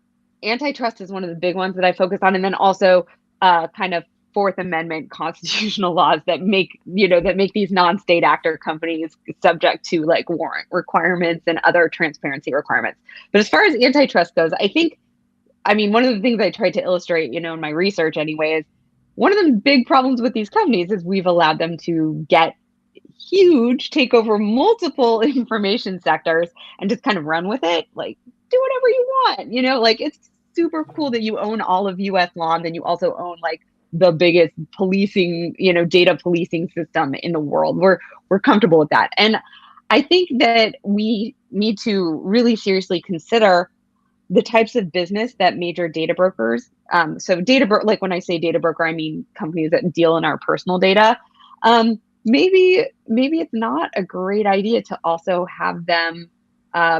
Speaker 12: antitrust is one of the big ones that I focus on. And then also kind of Fourth Amendment constitutional laws that make these non-state actor companies subject to like warrant requirements and other transparency requirements. But as far as antitrust goes, one of the things I tried to illustrate, in my research anyway, is one of the big problems with these companies is we've allowed them to get huge, take over multiple information sectors and just kind of run with it. Like, do whatever you want, like it's super cool that you own all of US law and then you also own like the biggest policing, data policing system in the world. We're comfortable with that. And I think that we need to really seriously consider the types of business that major data brokers, like when I say data broker, I mean companies that deal in our personal data. Maybe it's not a great idea to also have them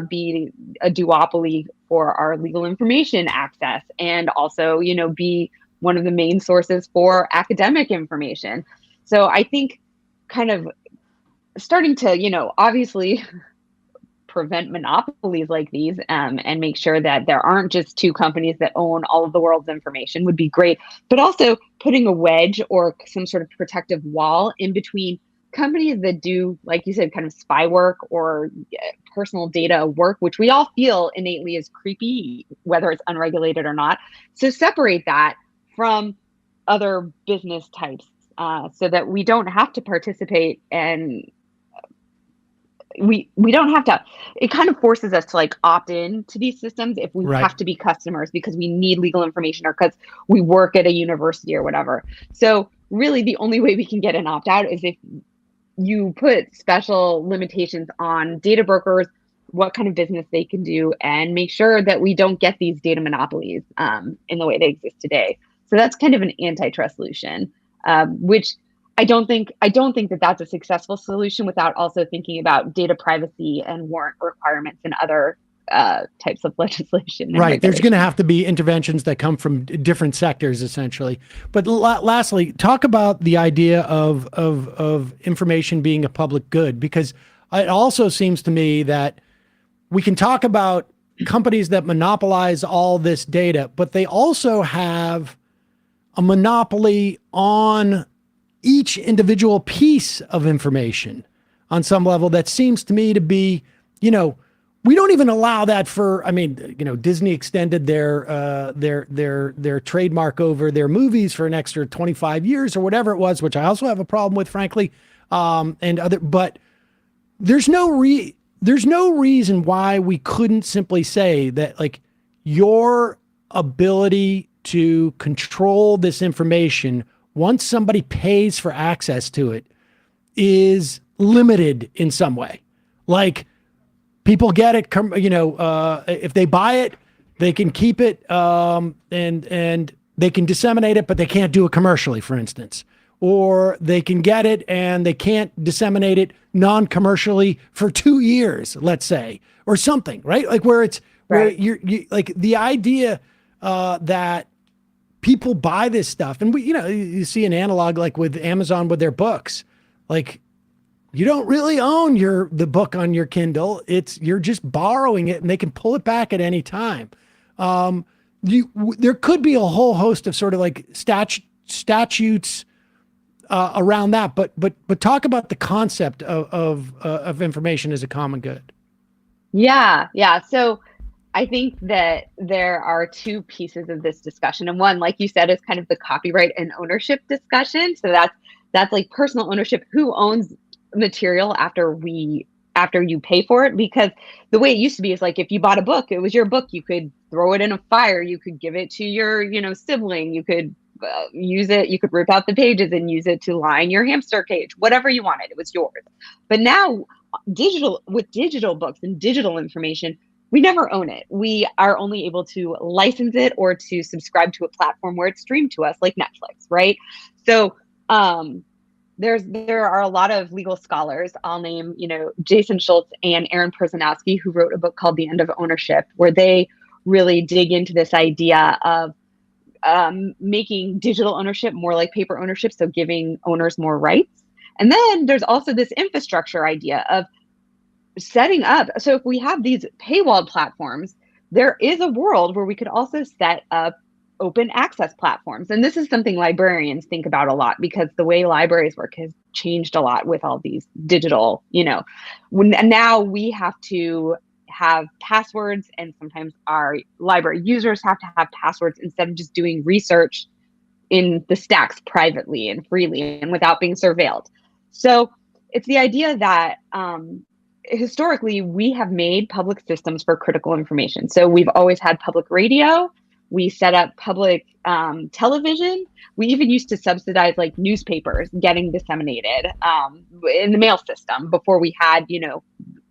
Speaker 12: be a duopoly for our legal information access and also, be one of the main sources for academic information. So I think kind of starting to, obviously prevent monopolies like these and make sure that there aren't just two companies that own all of the world's information would be great. But also putting a wedge or some sort of protective wall in between companies that do, like you said, kind of spy work or personal data work, which we all feel innately is creepy, whether it's unregulated or not. So separate that from other business types so that we don't have to participate and we don't have to, it kind of forces us to like opt in to these systems if we have to be customers because we need legal information or because we work at a university or whatever. So really the only way we can get an opt out is if you put special limitations on data brokers, what kind of business they can do, and make sure that we don't get these data monopolies in the way they exist today. So that's kind of an antitrust solution, which I don't think that that's a successful solution without also thinking about data privacy and warrant requirements and other types of legislation.
Speaker 6: Right. There's going to have to be interventions that come from different sectors, essentially. But lastly, talk about the idea of information being a public good, because it also seems to me that we can talk about companies that monopolize all this data, but they also have a monopoly on each individual piece of information on some level that seems to me to be, we don't even allow that for, Disney extended their trademark over their movies for an extra 25 years or whatever it was, which I also have a problem with, frankly. But there's no reason why we couldn't simply say that like your ability to control this information once somebody pays for access to it is limited in some way. Like people get it, if they buy it, they can keep it and they can disseminate it, but they can't do it commercially, for instance. Or they can get it and they can't disseminate it non-commercially for 2 years, let's say, or something, right? Like where you like the idea that people buy this stuff, and you see an analog like with Amazon with their books. Like you don't really own the book on your Kindle. You're just borrowing it, and they can pull it back at any time. There could be a whole host of sort of like statutes around that, but talk about the concept of information as a common good.
Speaker 12: Yeah. So I think that there are two pieces of this discussion, and one, like you said, is kind of the copyright and ownership discussion. So that's like personal ownership. Who owns material after you pay for it? Because the way it used to be is like, if you bought a book, it was your book. You could throw it in a fire. You could give it to your, sibling. You could use it. You could rip out the pages and use it to line your hamster cage, whatever you wanted. It was yours. But now with digital books and digital information, we never own it. We are only able to license it or to subscribe to a platform where it's streamed to us, like Netflix, right? So there are a lot of legal scholars. I'll name, Jason Schultz and Aaron Perzanowski, who wrote a book called The End of Ownership, where they really dig into this idea of making digital ownership more like paper ownership, so giving owners more rights. And then there's also this infrastructure idea of setting up. So if we have these paywalled platforms, there is a world where we could also set up open access platforms. And this is something librarians think about a lot, because the way libraries work has changed a lot with all these digital, and now we have to have passwords, and sometimes our library users have to have passwords instead of just doing research in the stacks privately and freely and without being surveilled. So it's the idea that historically we have made public systems for critical information. So we've always had public radio. We set up public television. We even used to subsidize like newspapers getting disseminated in the mail system before we had,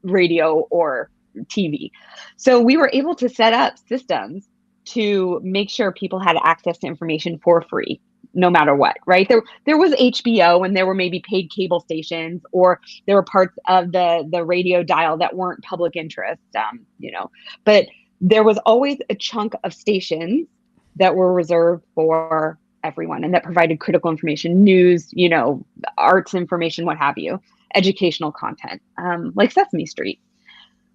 Speaker 12: radio or TV. So we were able to set up systems to make sure people had access to information for free, no matter what, right? There was HBO, and there were maybe paid cable stations, or there were parts of the radio dial that weren't public interest, but there was always a chunk of stations that were reserved for everyone and that provided critical information, news, arts information, what have you, educational content, like Sesame Street.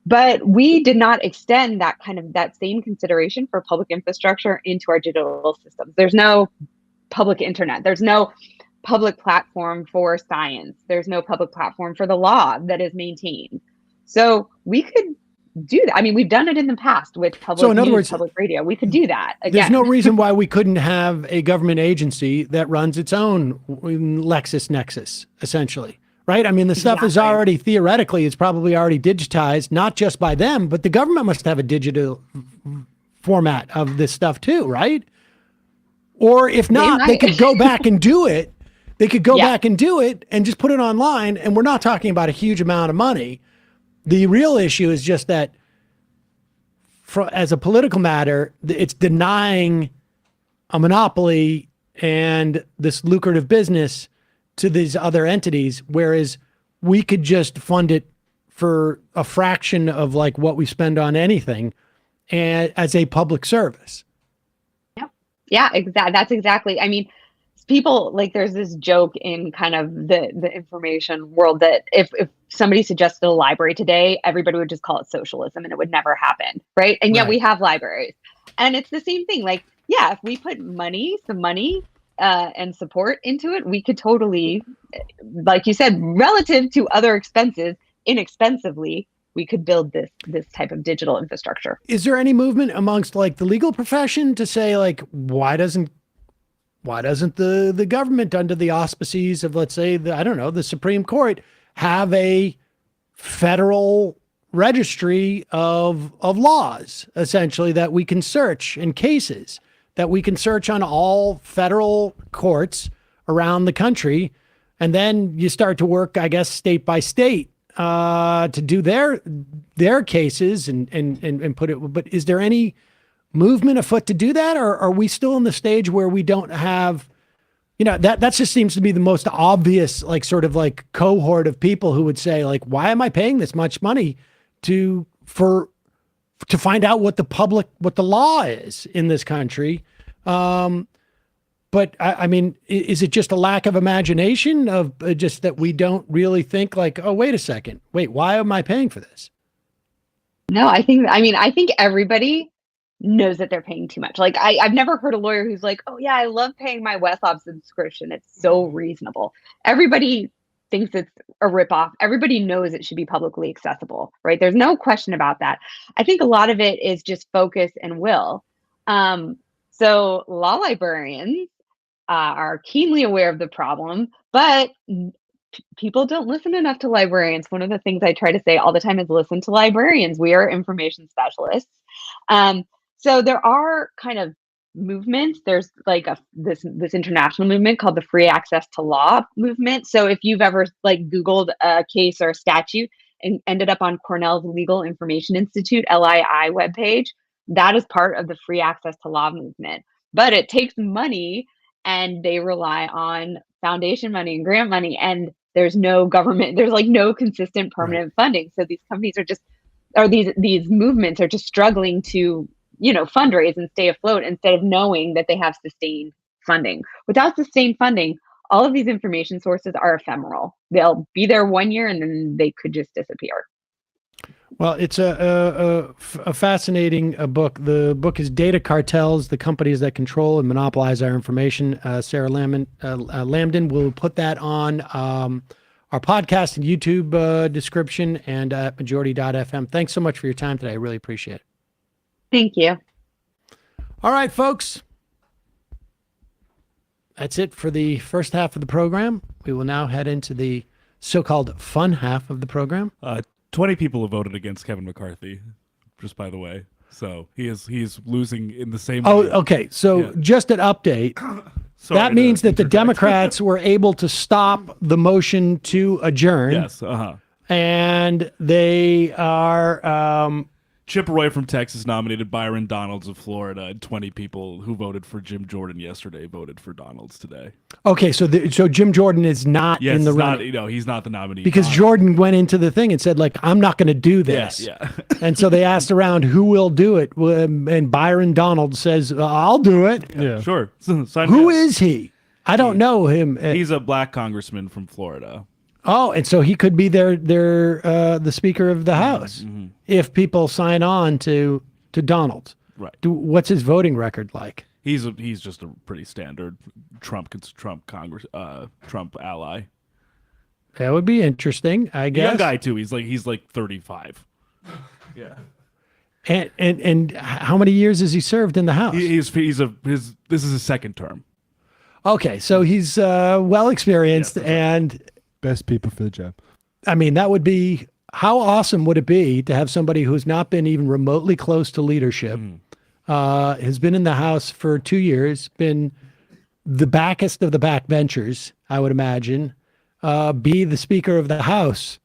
Speaker 12: But we did not extend that same consideration for public infrastructure into our digital systems. There's no public internet. There's no public platform for science. There's no public platform for the law that is maintained. So we could do that. I mean, we've done it in the past with public
Speaker 6: so in other words,
Speaker 12: public radio. We could do that again.
Speaker 6: There's no reason why we couldn't have a government agency that runs its own LexisNexis, essentially. Right? I mean, the stuff is already, theoretically, it's probably already digitized, not just by them, but the government must have a digital format of this stuff too, right? Or if not, they could go back and do it. They could go back and do it and just put it online. And we're not talking about a huge amount of money. The real issue is just that as a political matter, it's denying a monopoly and this lucrative business to these other entities, whereas we could just fund it for a fraction of like what we spend on anything, and as a public service.
Speaker 12: Yeah, exactly. That's exactly. I mean, people like, there's this joke in kind of the information world that if somebody suggested a library today, everybody would just call it socialism, and it would never happen, right? And yet we have libraries, and it's the same thing. Like, yeah, if we put some money and support into it, we could totally, like you said, relative to other expenses, inexpensively, we could build this type of digital infrastructure.
Speaker 6: Is there any movement amongst like the legal profession to say like, why doesn't the government, under the auspices of, let's say, the Supreme Court, have a federal registry of laws, essentially, that we can search in cases, that we can search on all federal courts around the country, and then you start to work, I guess, state by state to do their cases and put it. But is there any movement afoot to do that, or are we still in the stage where we don't have, that just seems to be the most obvious, like, sort of like cohort of people who would say, like, why am I paying this much money to find out what the law is in this country? But I mean, is it just a lack of imagination of just that we don't really think like, oh, wait a second, wait, why am I paying for this?
Speaker 12: No, I think everybody knows that they're paying too much. Like I've never heard a lawyer who's like, oh yeah, I love paying my Westlaw subscription. It's so reasonable. Everybody thinks it's a ripoff. Everybody knows it should be publicly accessible, right? There's no question about that. I think a lot of it is just focus and will. So law librarians are keenly aware of the problem, but people don't listen enough to librarians. One of the things I try to say all the time is listen to librarians. We are information specialists. So there are kind of movements. There's like this international movement called the Free Access to Law movement. So if you've ever like Googled a case or a statute and ended up on Cornell's Legal Information Institute, LII webpage, that is part of the Free Access to Law movement. But it takes money, and they rely on foundation money and grant money, and there's no government, there's like no consistent permanent funding. So these companies are just, or these movements are just struggling to, fundraise and stay afloat instead of knowing that they have sustained funding. Without sustained funding, all of these information sources are ephemeral. They'll be there 1 year and then they could just disappear.
Speaker 6: Well, it's a fascinating book. The book is Data Cartels, the companies that control and monopolize our information. Sarah Lamdan will put that on our podcast and YouTube description and at majority.fm. Thanks so much for your time today. I really appreciate it.
Speaker 12: Thank you.
Speaker 6: All right, folks. That's it for the first half of the program. We will now head into the so-called fun half of the program.
Speaker 8: 20 people have voted against Kevin McCarthy, just by the way. So he's losing in the same way.
Speaker 6: Okay. So just an update. That means that the Democrats were able to stop the motion to adjourn.
Speaker 8: Yes.
Speaker 6: And they are...
Speaker 8: Chip Roy from Texas nominated Byron Donalds of Florida, and 20 people who voted for Jim Jordan yesterday voted for Donalds today.
Speaker 6: Okay, so Jim Jordan is not in the running.
Speaker 8: He's not the nominee.
Speaker 6: Because Jordan went into the thing and said, like, I'm not going to do this.
Speaker 8: Yeah.
Speaker 6: And so they asked around who will do it, and Byron Donalds says, I'll do it.
Speaker 8: Yeah, sure.
Speaker 6: Who is he? I don't know him.
Speaker 8: He's a black congressman from Florida.
Speaker 6: Oh, and so he could be the Speaker of the House if people sign on to Donald.
Speaker 8: Right.
Speaker 6: What's his voting record like?
Speaker 8: He's just a pretty standard Trump ally.
Speaker 6: That would be interesting, I guess.
Speaker 8: Young guy too. He's like 35. Yeah.
Speaker 6: And how many years has he served in the House?
Speaker 8: This is his second term.
Speaker 6: Okay, so he's well experienced and.
Speaker 7: Best people for the job.
Speaker 6: I mean, that would be, how awesome would it be to have somebody who's not been even remotely close to leadership, has been in the House for 2 years, been the backest of the backbenchers, I would imagine, be the Speaker of the House.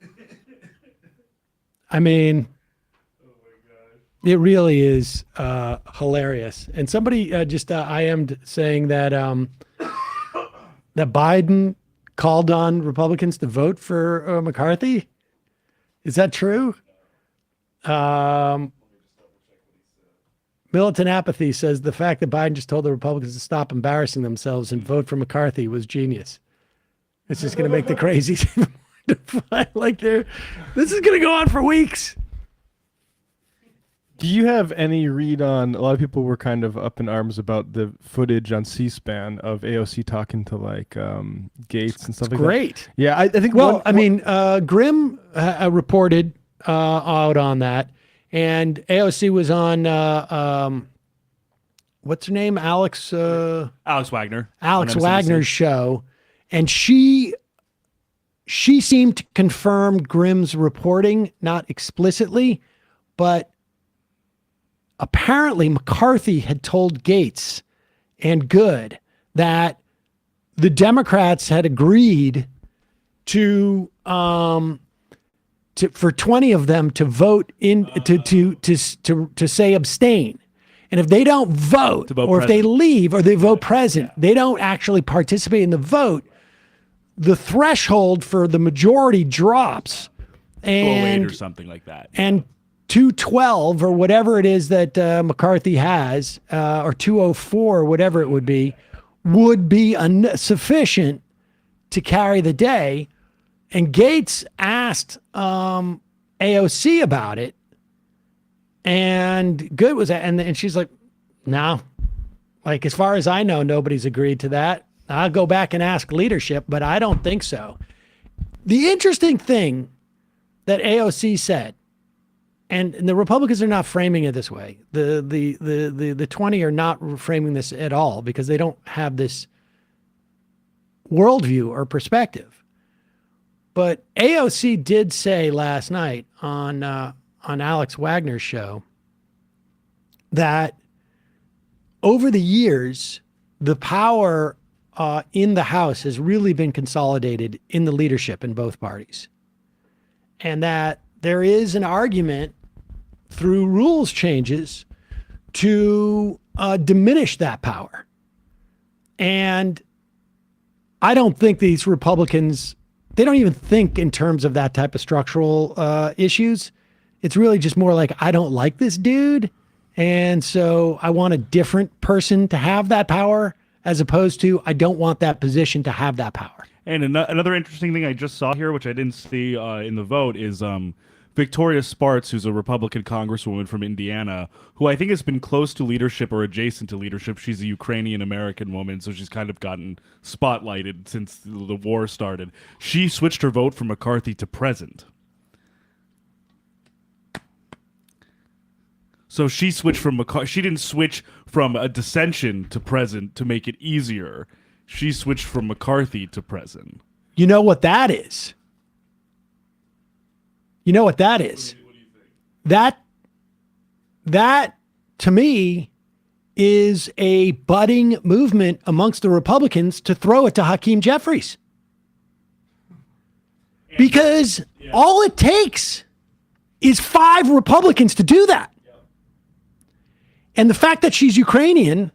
Speaker 6: I mean, it really is hilarious. And somebody just IM'd saying that that Biden called on Republicans to vote for McCarthy. Is that true? Militant Apathy says the fact that Biden just told the Republicans to stop embarrassing themselves and vote for McCarthy was genius. It's just going to make the crazies like this is going to go on for weeks.
Speaker 7: Do you have any read on, a lot of people were kind of up in arms about the footage on C-SPAN of AOC talking to like Gates and stuff like
Speaker 6: great.
Speaker 7: that? Yeah, I think.
Speaker 6: Well, Grimm reported out on that, and AOC was on what's her name, Alex
Speaker 8: Wagner.
Speaker 6: Alex Wagner's show, and she seemed to confirm Grimm's reporting, not explicitly, but apparently McCarthy had told Gates and Good that the Democrats had agreed to for 20 of them to vote in to say abstain. And if they don't vote, or if they leave, or they vote present, they don't actually participate in the vote, the threshold for the majority drops. And
Speaker 8: 208 or something like that.
Speaker 6: And 212 or whatever it is that McCarthy has, or 204, whatever it would be, would be sufficient to carry the day. And Gates asked AOC about it, and Good was, and she's like, no, like, as far as I know, nobody's agreed to that. I'll go back and ask leadership, but I don't think so. The interesting thing that AOC said, and the Republicans are not framing it this way. The 20 are not framing this at all because they don't have this worldview or perspective. But AOC did say last night on Alex Wagner's show that over the years, the power in the House has really been consolidated in the leadership in both parties. And that there is an argument through rules changes to diminish that power. And I don't think these Republicans, they don't even think in terms of that type of structural issues. It's really just more like, I don't like this dude, and so I want a different person to have that power, as opposed to I don't want that position to have that power.
Speaker 8: And another interesting thing I just saw here, which I didn't see in the vote, is Victoria Spartz, who's a Republican congresswoman from Indiana, who I think has been close to leadership or adjacent to leadership. She's a Ukrainian-American woman, so she's kind of gotten spotlighted since the war started. She switched her vote from McCarthy to present. So she switched from McCarthy. She didn't switch from a dissension to present to make it easier. She switched from McCarthy to present.
Speaker 6: You know what that is? You know what that is?
Speaker 8: What do you think?
Speaker 6: That to me is a budding movement amongst the Republicans to throw it to Hakeem Jeffries. Because all it takes is 5 Republicans to do that. And the fact that she's Ukrainian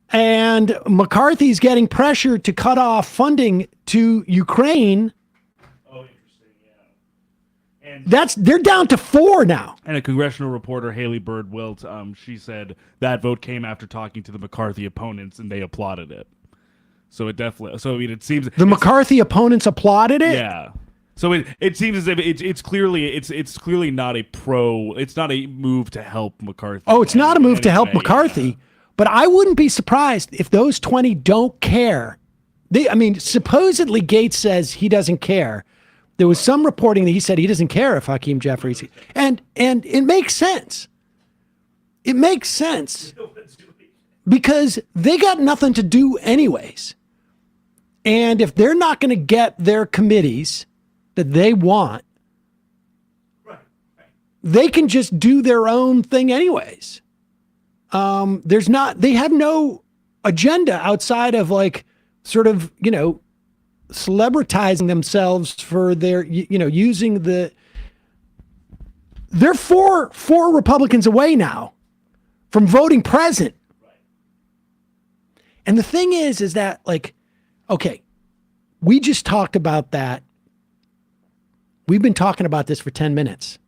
Speaker 6: and McCarthy's getting pressure to cut off funding to Ukraine.
Speaker 8: Oh, interesting, yeah. And
Speaker 6: They're down to 4 now.
Speaker 8: And a congressional reporter, Haley Bird Wilt, she said that vote came after talking to the McCarthy opponents, and they applauded it. So it definitely. So I mean, it seems
Speaker 6: the McCarthy opponents applauded it.
Speaker 8: Yeah. So it seems as if it's clearly not a it's not a move to help McCarthy.
Speaker 6: Oh, it's not a move to help
Speaker 8: anyway,
Speaker 6: McCarthy,
Speaker 8: yeah.
Speaker 6: But I wouldn't be surprised if those 20 don't care. Supposedly Gates says he doesn't care. There was some reporting that he said he doesn't care if Hakeem Jeffries, and it makes sense. It makes sense because they got nothing to do anyways. And if they're not going to get their committees that they want, they can just do their own thing anyways. They have no agenda outside of like sort of, celebritizing themselves for their, using they're four Republicans away now from voting present. And the thing is that like, okay, we just talked about that. We've been talking about this for 10 minutes.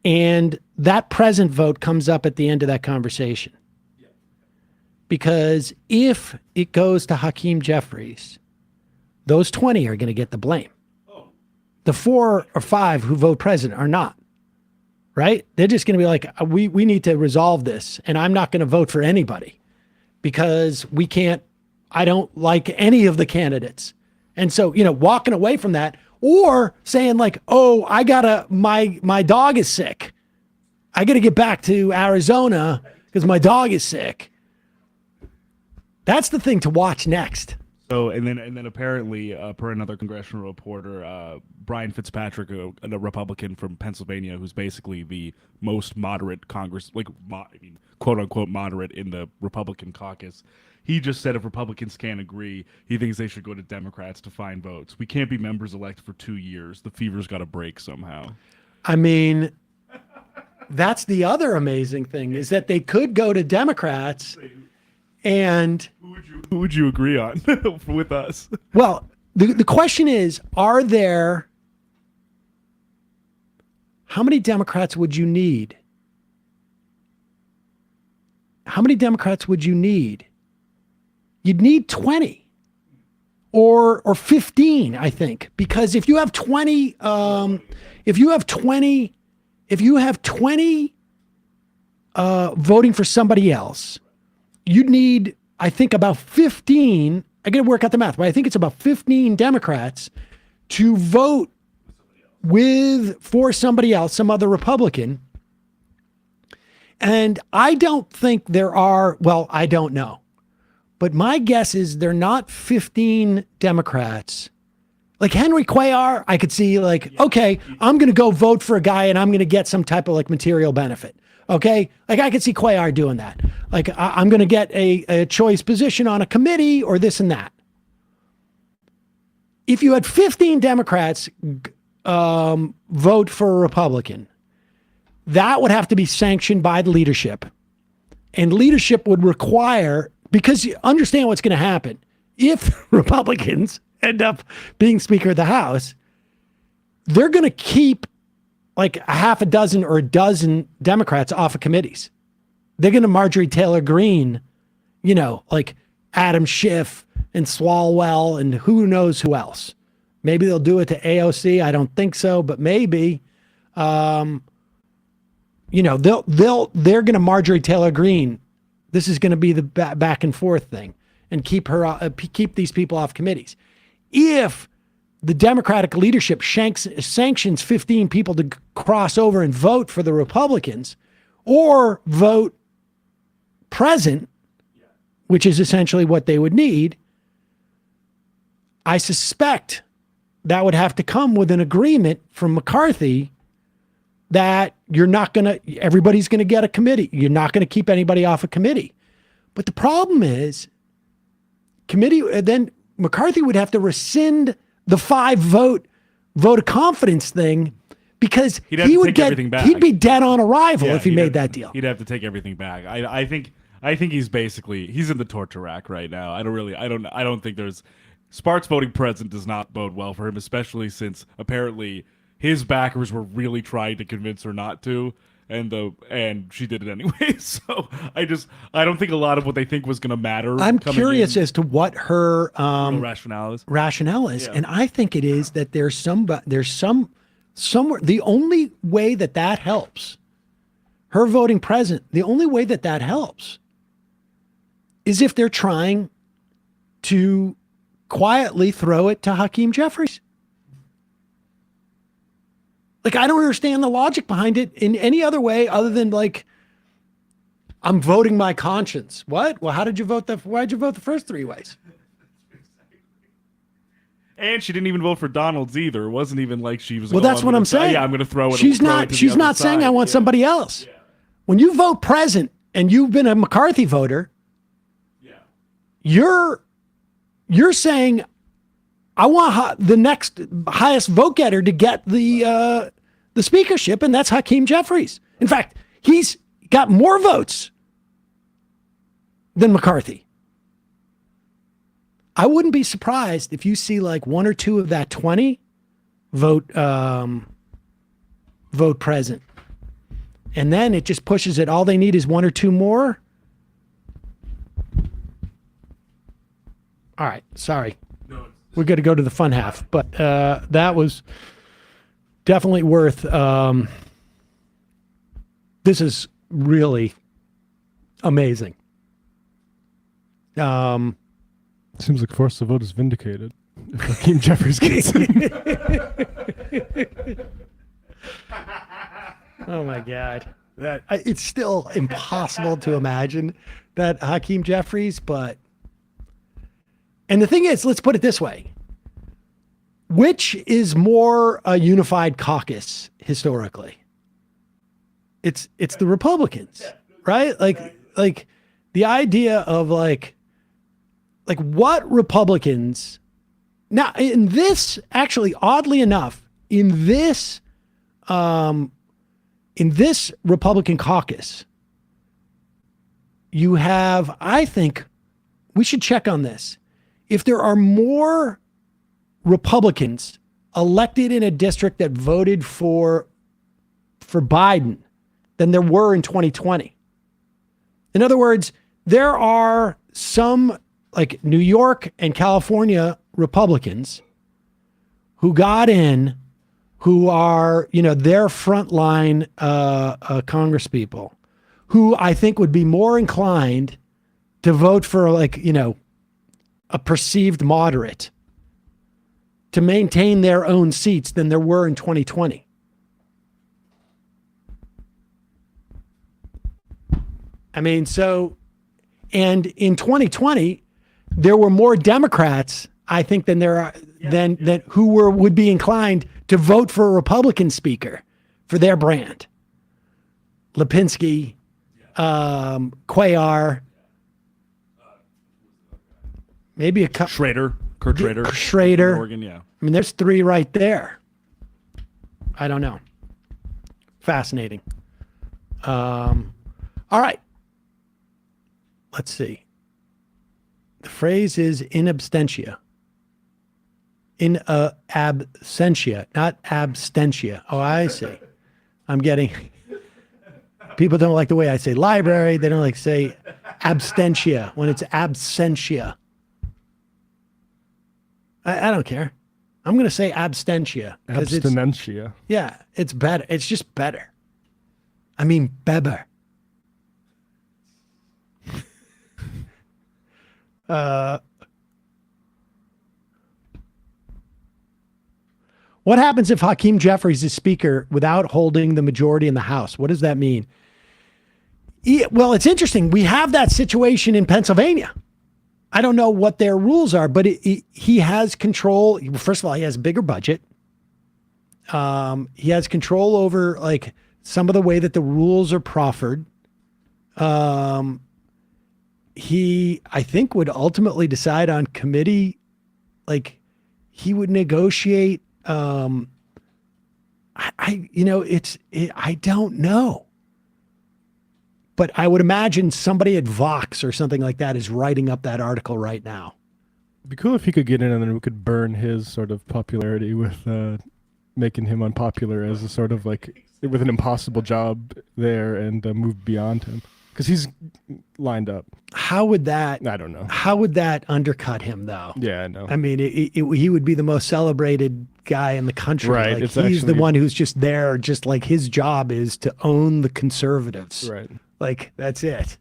Speaker 6: And that present vote comes up at the end of that conversation. Because if it goes to Hakeem Jeffries, those 20 are going to get the blame. The 4 or 5 who vote present are not. Right? They're just going to be like, we need to resolve this. And I'm not going to vote for anybody because I don't like any of the candidates. And so, walking away from that, or saying like, oh, my dog is sick. I got to get back to Arizona because my dog is sick. That's the thing to watch next.
Speaker 8: So, and then apparently, per another congressional reporter, Brian Fitzpatrick, a Republican from Pennsylvania, who's basically the most moderate quote unquote moderate in the Republican caucus. He just said if Republicans can't agree, he thinks they should go to Democrats to find votes. We can't be members elected for 2 years. The fever's got to break somehow.
Speaker 6: I mean, that's the other amazing thing is that they could go to Democrats and...
Speaker 8: Who would you agree on with us?
Speaker 6: Well, the question is, how many Democrats would you need? How many Democrats would you need You'd need 20 or 15, I think, because if you have 20 voting for somebody else, you'd need, I think, about 15. I got to work out the math, but I think it's about 15 Democrats to vote for somebody else, some other Republican. And I don't think there are, well, I don't know. But my guess is they're not 15 Democrats. Like Henry Cuellar, I could see okay, I'm going to go vote for a guy and I'm going to get some type of material benefit. Okay. Like I could see Cuellar doing that. Like I'm going to get a choice position on a committee or this and that. If you had 15 Democrats vote for a Republican, that would have to be sanctioned by the leadership. And leadership would require, because you understand what's going to happen. If Republicans end up being Speaker of the House, they're going to keep a half a dozen or a dozen Democrats off of committees. They're going to Marjorie Taylor Greene, Adam Schiff and Swalwell and who knows who else. Maybe they'll do it to AOC. I don't think so, but maybe. They're going to Marjorie Taylor Greene. This is going to be the back and forth thing, and keep these people off committees. If the Democratic leadership sanctions 15 people to cross over and vote for the Republicans, or vote present, which is essentially what they would need, I suspect that would have to come with an agreement from McCarthy that everybody's going to get a committee. You're not going to keep anybody off a committee. But the problem is, then McCarthy would have to rescind the 5 vote of confidence thing, because he'd be dead on arrival if he made that deal.
Speaker 8: He'd have to take everything back. I think he's in the torture rack right now. I don't think there's Sparks voting present does not bode well for him, especially since apparently his backers were really trying to convince her not to, and she did it anyway. So I don't think a lot of what they think was going to matter.
Speaker 6: I'm curious as to what her
Speaker 8: rationale is.
Speaker 6: Yeah. And I think it is that there's somewhere, the only way that helps, her voting present, the only way that helps is if they're trying to quietly throw it to Hakeem Jeffries. I don't understand the logic behind it in any other way other than I'm voting my conscience. What? Well, why'd you vote the first 3 ways?
Speaker 8: And she didn't even vote for Donald's either. It wasn't even like she was.
Speaker 6: Well, that's what I'm saying.
Speaker 8: Yeah, I'm going to throw it.
Speaker 6: She's not saying I want somebody else. Yeah. When you vote present and you've been a McCarthy voter, you're saying I want the next highest vote getter to get the speakership, and that's Hakeem Jeffries. In fact, he's got more votes than McCarthy. I wouldn't be surprised if you see 1 or 2 of that 20 vote present. And then it just pushes it. All they need is 1 or 2 more. All right. Sorry. We're going to go to the fun half, but that was definitely worth. This is really amazing.
Speaker 7: Seems like force of vote is vindicated. Hakeem Jeffries gets it.
Speaker 6: Oh my God. It's still impossible to imagine that Hakeem Jeffries, but. And the thing is, let's put it this way. Which is more a unified caucus historically? It's the Republicans, right? Like the idea of what Republicans now in this, actually, oddly enough, in this Republican caucus, you have, I think we should check on this. If there are more Republicans elected in a district that voted for Biden than there were in 2020. In other words, there are some like New York and California Republicans who got in, who are, their frontline Congress people, who I think would be more inclined to vote for a perceived moderate to maintain their own seats than there were in 2020. I mean, and in 2020, there were more Democrats, I think, than there are than who would be inclined to vote for a Republican speaker for their brand. Lipinski, Cuellar, maybe a couple.
Speaker 8: Kurt Schrader.
Speaker 6: Schrader.
Speaker 8: Oregon, yeah.
Speaker 6: I mean, there's three right there. I don't know. Fascinating. All right. Let's see. The phrase is in absentia. In absentia, not abstentia. Oh, I see. I'm getting... People don't like the way I say library. They don't like to say abstentia when it's absentia. I don't care. I'm going to say abstentia.
Speaker 7: Abstinentia.
Speaker 6: Yeah, it's better. It's just better. I mean, beber. What happens if Hakeem Jeffries is speaker without holding the majority in the House? What does that mean? Well, it's interesting. We have that situation in Pennsylvania. I don't know what their rules are, but he has control. First of all, he has a bigger budget. He has control over some of the way that the rules are proffered. He, I think, would ultimately decide on committee. He would negotiate. I don't know. But I would imagine somebody at Vox or something like that is writing up that article right now.
Speaker 7: It'd be cool if he could get in and then we could burn his sort of popularity with making him unpopular as a sort of with an impossible job there and move beyond him. Because he's lined up.
Speaker 6: How would that...
Speaker 7: I don't know.
Speaker 6: How would that undercut him, though?
Speaker 7: Yeah, I know.
Speaker 6: I mean, he would be the most celebrated guy in the country.
Speaker 7: Right.
Speaker 6: He's the one who's just there, just his job is to own the conservatives.
Speaker 7: Right.
Speaker 6: That's it.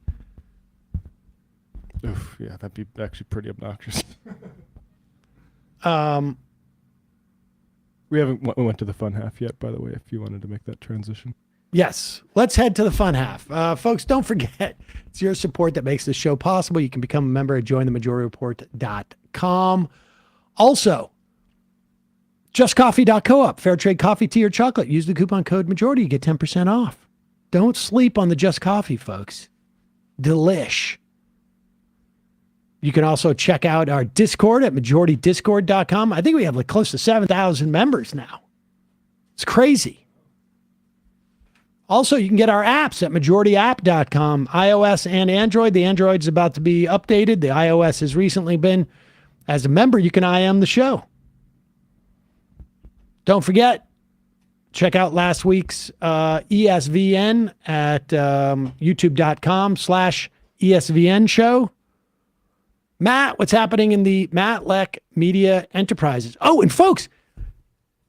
Speaker 7: Oof, yeah, that'd be actually pretty obnoxious. We haven't went to the fun half yet, by the way, if you wanted to make that transition.
Speaker 6: Yes. Let's head to the fun half. Folks, don't forget, it's your support that makes this show possible. You can become a member at jointhemajority.com. Also, justcoffee.coop, fair trade coffee, tea, or chocolate. Use the coupon code majority. You get 10% off. Don't sleep on the Just Coffee, folks. Delish. You can also check out our Discord at majoritydiscord.com. I think we have close to 7,000 members now. It's crazy. Also, you can get our apps at majorityapp.com, iOS and Android. The Android is about to be updated. The iOS has recently been. As a member, you can IM the show. Don't forget, check out last week's ESVN at youtube.com/ESVN show. Matt, what's happening in the Matt Leck Media Enterprises? Oh, and folks,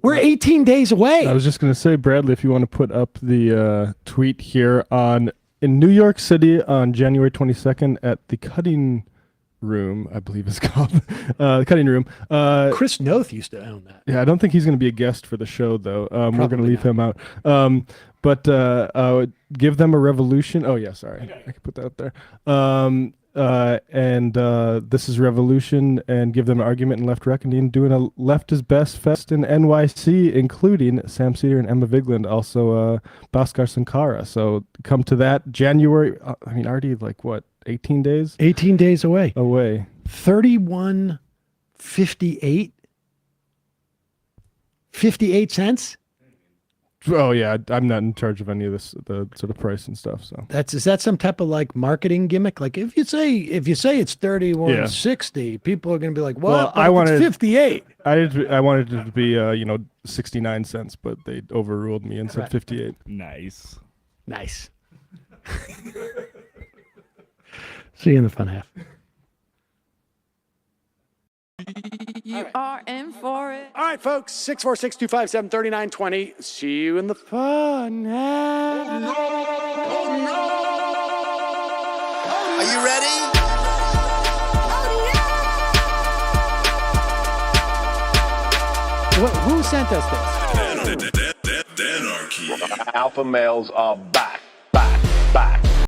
Speaker 6: we're 18 days away.
Speaker 7: I was just going to say, Bradley, if you want to put up the tweet here in New York City on January 22nd at the Cutting Room, I believe it's called. The Cutting Room.
Speaker 6: Chris Noth used to own that.
Speaker 7: Yeah, I don't think he's going to be a guest for the show, though. We're going to leave him out. But give them a revolution. Oh, yeah, sorry. Okay. I can put that up there. This is Revolution, and give them an argument in Left Reckoning, doing a Left is Best Fest in NYC, including Sam Cedar and Emma Vigland, also Bhaskar Sankara. So come to that January. Already 18 days?
Speaker 6: 18 days away.
Speaker 7: 31.58.
Speaker 6: 58 cents?
Speaker 7: Oh yeah, I'm not in charge of any of this, the sort of price and stuff. So
Speaker 6: is that some type of marketing gimmick? If you say it's 31.60, people are going to be like, "What?" Well, it's 58.
Speaker 7: I wanted it to be 69 cents, but they overruled me and said 58.
Speaker 8: Nice.
Speaker 6: See you in the fun half.
Speaker 13: You are in for it.
Speaker 6: All right, folks, 646-257-3920. See you in the fun.
Speaker 14: Are you ready?
Speaker 6: Who sent us this?
Speaker 1: Anarchy.
Speaker 15: Alpha males are back.